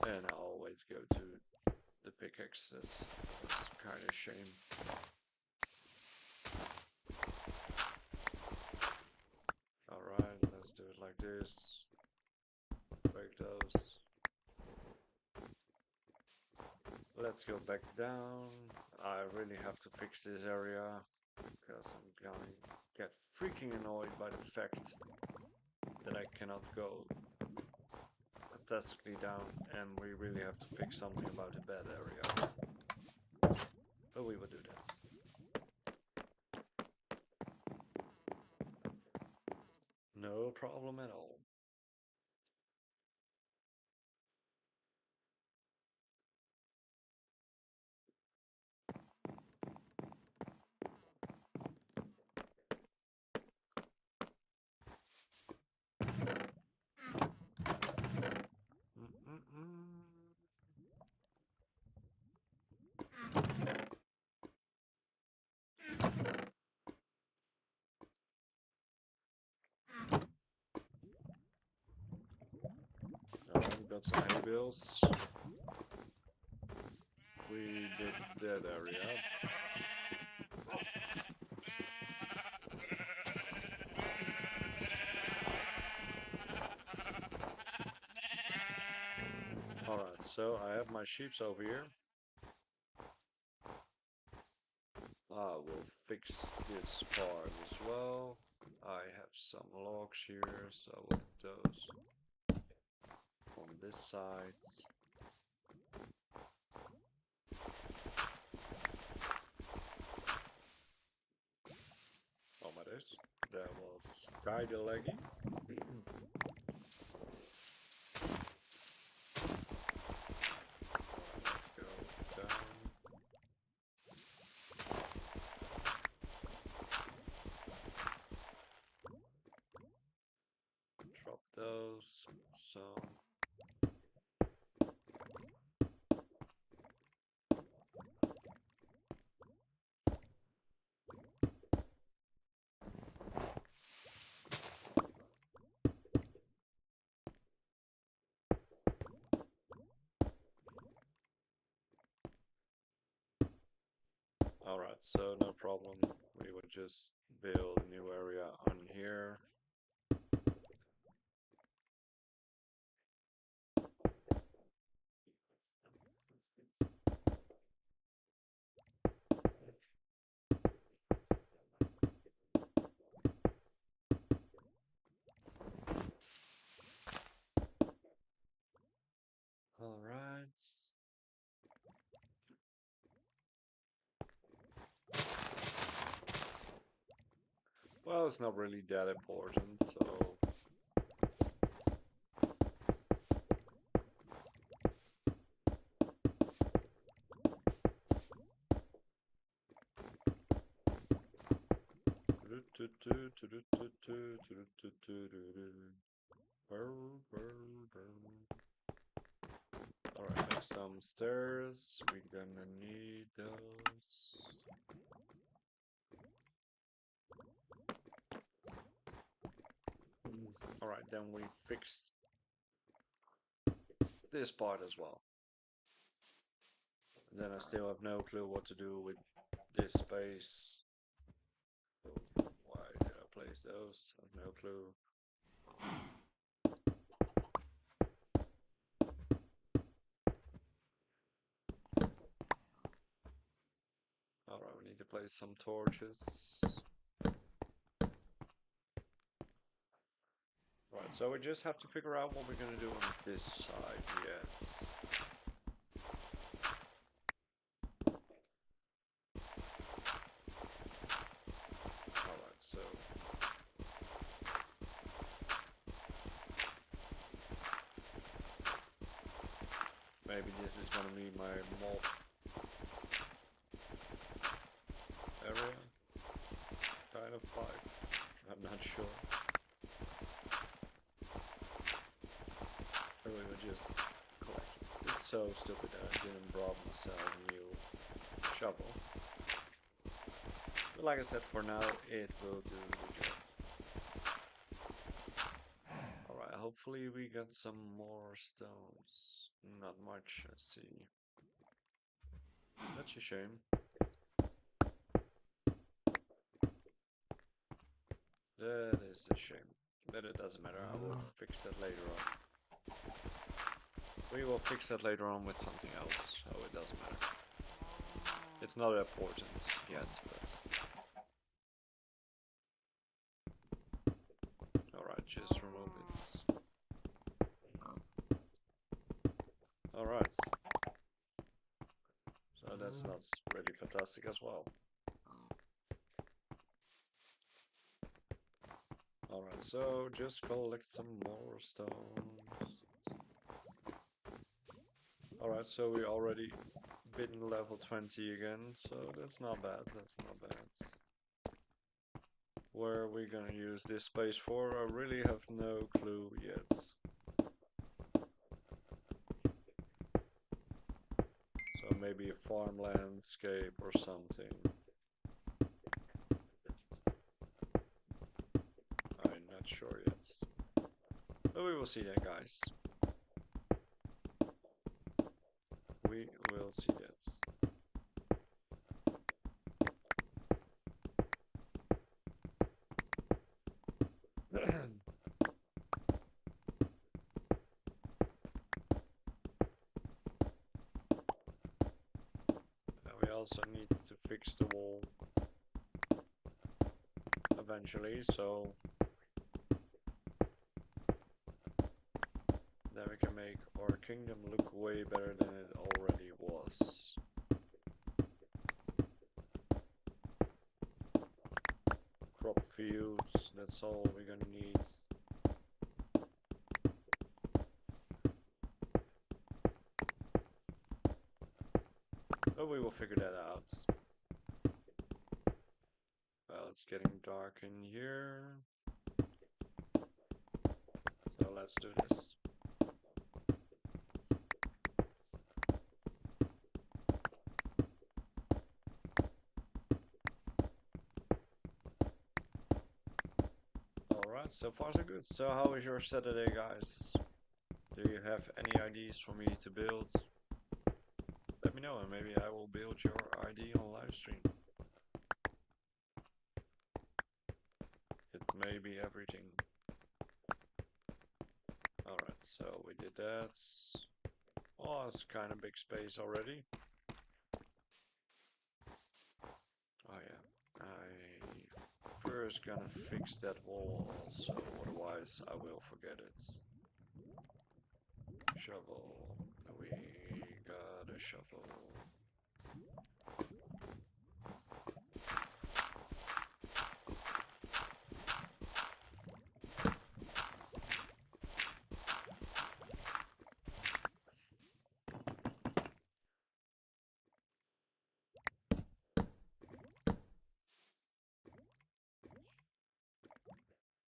And I always go to the pickaxes. That's kind of a shame. Alright, let's do it like this. Break those. Let's go back down. I really have to fix this area because I'm gonna get freaking annoyed by the fact that I cannot go fantastically down, and we really have to fix something about the bed area. But we will do that. No problem at all. got some hay bales. We did that area. Alright, so I have my sheeps over here. I will fix this part as well. I have some logs here, so I will put those on this side. Oh my days, that was kinda laggy. Let's go down. Drop those. Some. Alright, so no problem. We would just build a new area on here. Alright. Well, it's not really that important, so alright, make some stairs. We're gonna need those. Alright, then we fixed this part as well. And then I still have no clue what to do with this space. Why did I place those? I have no clue. Alright, we need to place some torches. Right, so we just have to figure out what we're gonna do on this side yet. Alright, so maybe this is gonna be my mob area. Kind of vibe. I'm not sure. Or we would just collect it. It's so stupid that I didn't brought myself a new shovel. But like I said, for now it will do the job. Alright, hopefully we got some more stones. Not much, I see. That's a shame. That is a shame. But it doesn't matter, I will fix that later on. We will fix that later on with something else, so it doesn't matter. It's not important yet, but... Alright, just remove it. Alright. So that's not really fantastic as well. Alright, so just collect some more stones. Alright, so we already been level 20 again, so that's not bad, that's not bad. Where are we gonna use this space for? I really have no clue yet. So maybe a farm landscape or something. I'm not sure yet. But we will see that, guys. cannot see that. We also need to fix the wall eventually, so then we can make our kingdom look way better than it already was. Crop fields, that's all we're gonna need. But we will figure that out. Well, it's getting dark in here. So let's do this. Alright, so far so good. So how is your Saturday, guys? Do you have any ideas for me to build? Let me know and maybe I will build your ID on Livestream. It may be everything. Alright, so we did that. Oh, it's kind of big space already. Oh yeah, I first gonna fix that wall also, otherwise I will forget it. Shovel. We got a shovel.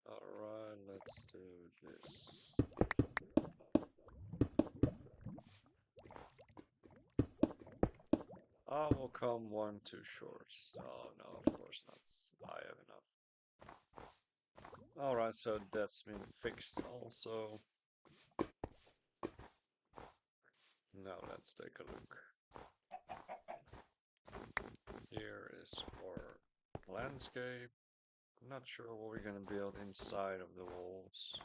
Alright, let's do this. I will come one too short. Oh no, of course not. I have enough. Alright, so that's been fixed also. Now let's take a look. Here is our landscape. I'm not sure what we're gonna build inside of the walls.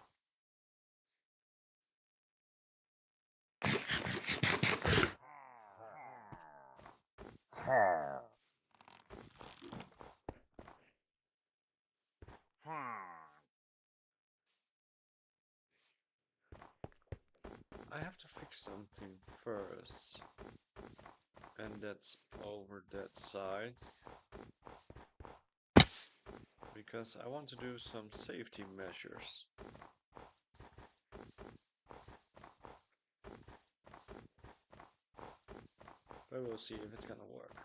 I have to fix something first. And that's over that side. Because I want to do some safety measures. But we'll see if it's gonna work.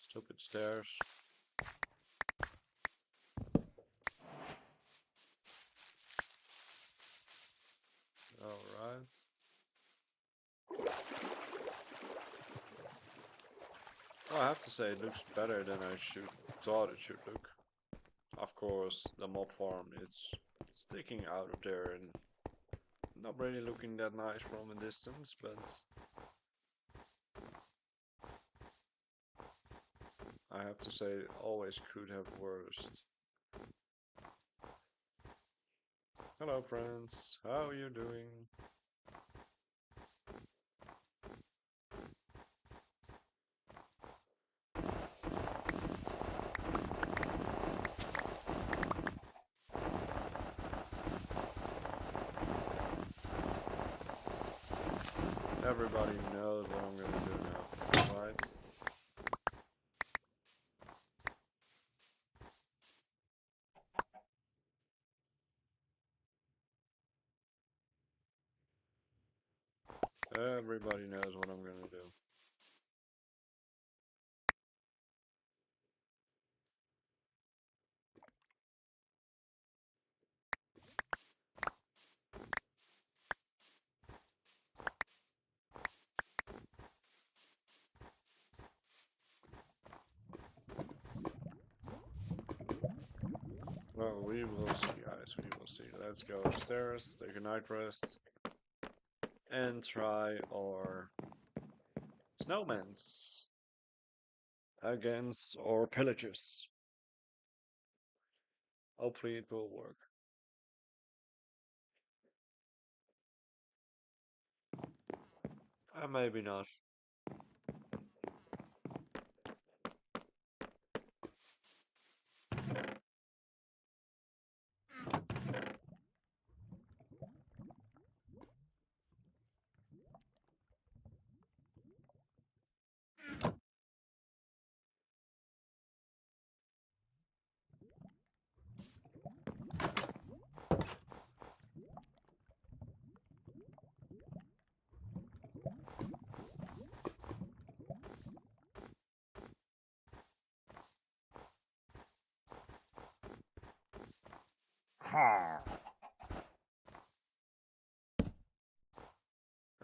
Stupid stairs. Alright. Well, I have to say it looks better than I thought it should look. Of course, the mob farm, it's sticking out of there and not really looking that nice from a distance, but I have to say it always could have worse. Hello friends, how are you doing? Everybody knows what I'm gonna do now, right? Everybody knows what I'm gonna do. Well, we will see, guys. We will see. Let's go upstairs, take a night rest, and try our snowmans against our pillagers. Hopefully it will work. Maybe not.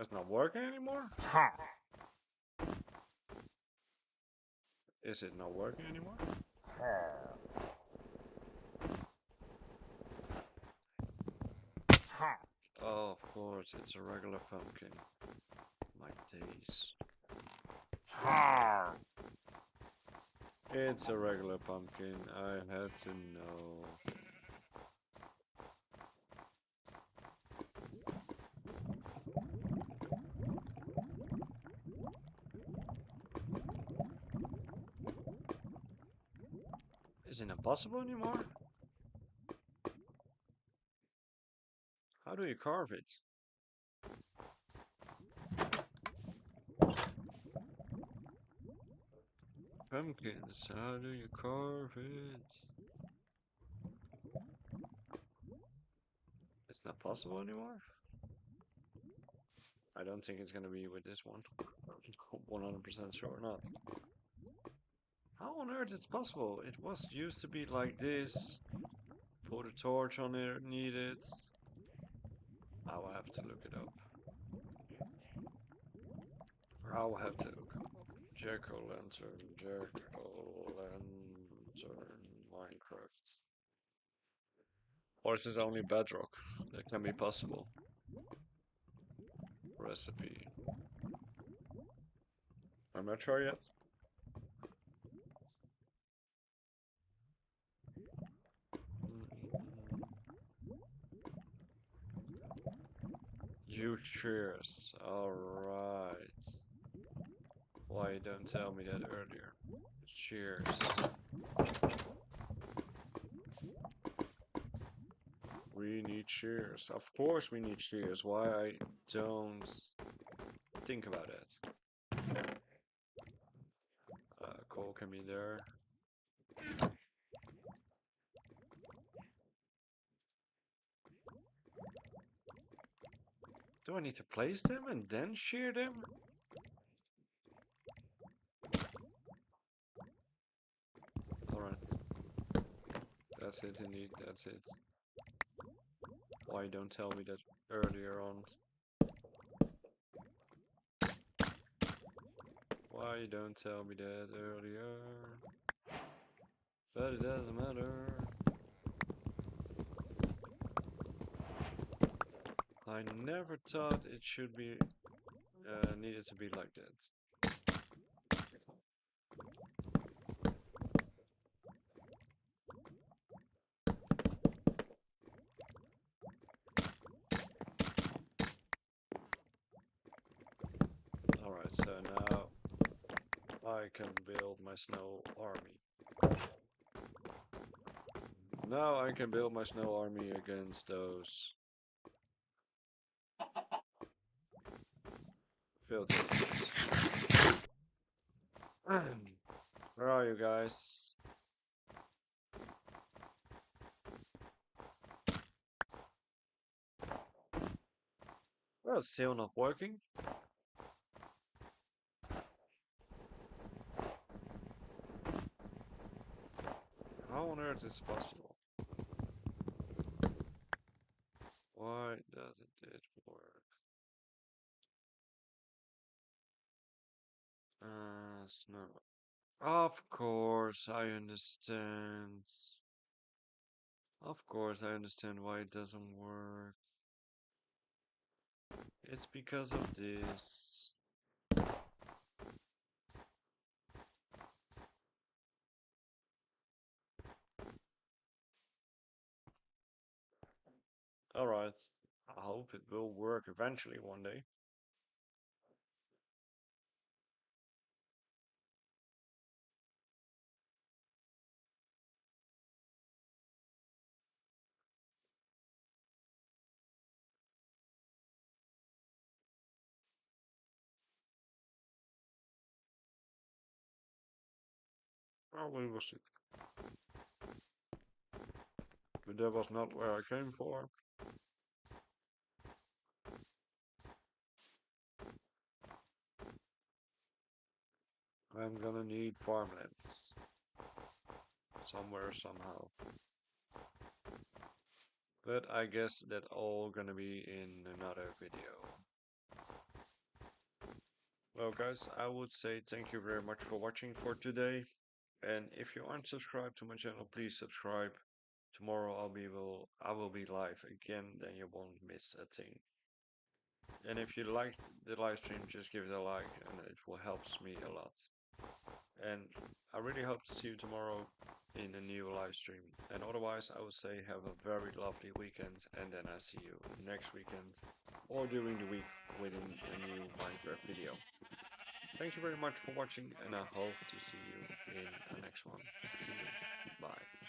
It's not working anymore? Is it not working anymore? Oh, of course, it's a regular pumpkin. My days. It's a regular pumpkin. I had to know. Is it impossible anymore? How do you carve it? Pumpkins, how do you carve it? It's not possible anymore? I don't think it's gonna be with this one. 100% sure not. How on earth it's possible? It was used to be like this. Put a torch on it, need it. I will have to look it up. I will have to look up. Jack-o'-lantern, Minecraft. Or is it only Bedrock that can be possible? Recipe. I'm not sure yet. Mm, You cheers. Alright. Why don't tell me that earlier? Cheers. We need cheers. Of course we need cheers. Why I don't think about it. Coal can be there. Do I need to place them and then shear them? Alright. That's it indeed, that's it. Why don't tell me that earlier on? Why don't tell me that earlier? But it doesn't matter. I never thought it should be needed to be like that. Alright, so now I can build my snow army. Now I can build my snow army against those filters. Where are you guys? Well, it's still not working. How on earth is it possible? Why doesn't it work? Snow. Of course, I understand. Of course, I understand why it doesn't work. It's because of this. Alright. I hope it will work eventually one day. Well, we will see. But that was not where I came for. I'm gonna need farmlands. Somewhere, somehow. But I guess that all gonna be in another video. Well guys, I would say thank you very much for watching for today. And if you aren't subscribed to my channel, please subscribe. Tomorrow I will be live again, then you won't miss a thing. And if you liked the live stream, just give it a like and it will helps me a lot. And I really hope to see you tomorrow in a new live stream. And otherwise, I would say have a very lovely weekend, and then I see you next weekend or during the week with a new Minecraft video. Thank you very much for watching, and I hope to see you in the next one. See you. Bye.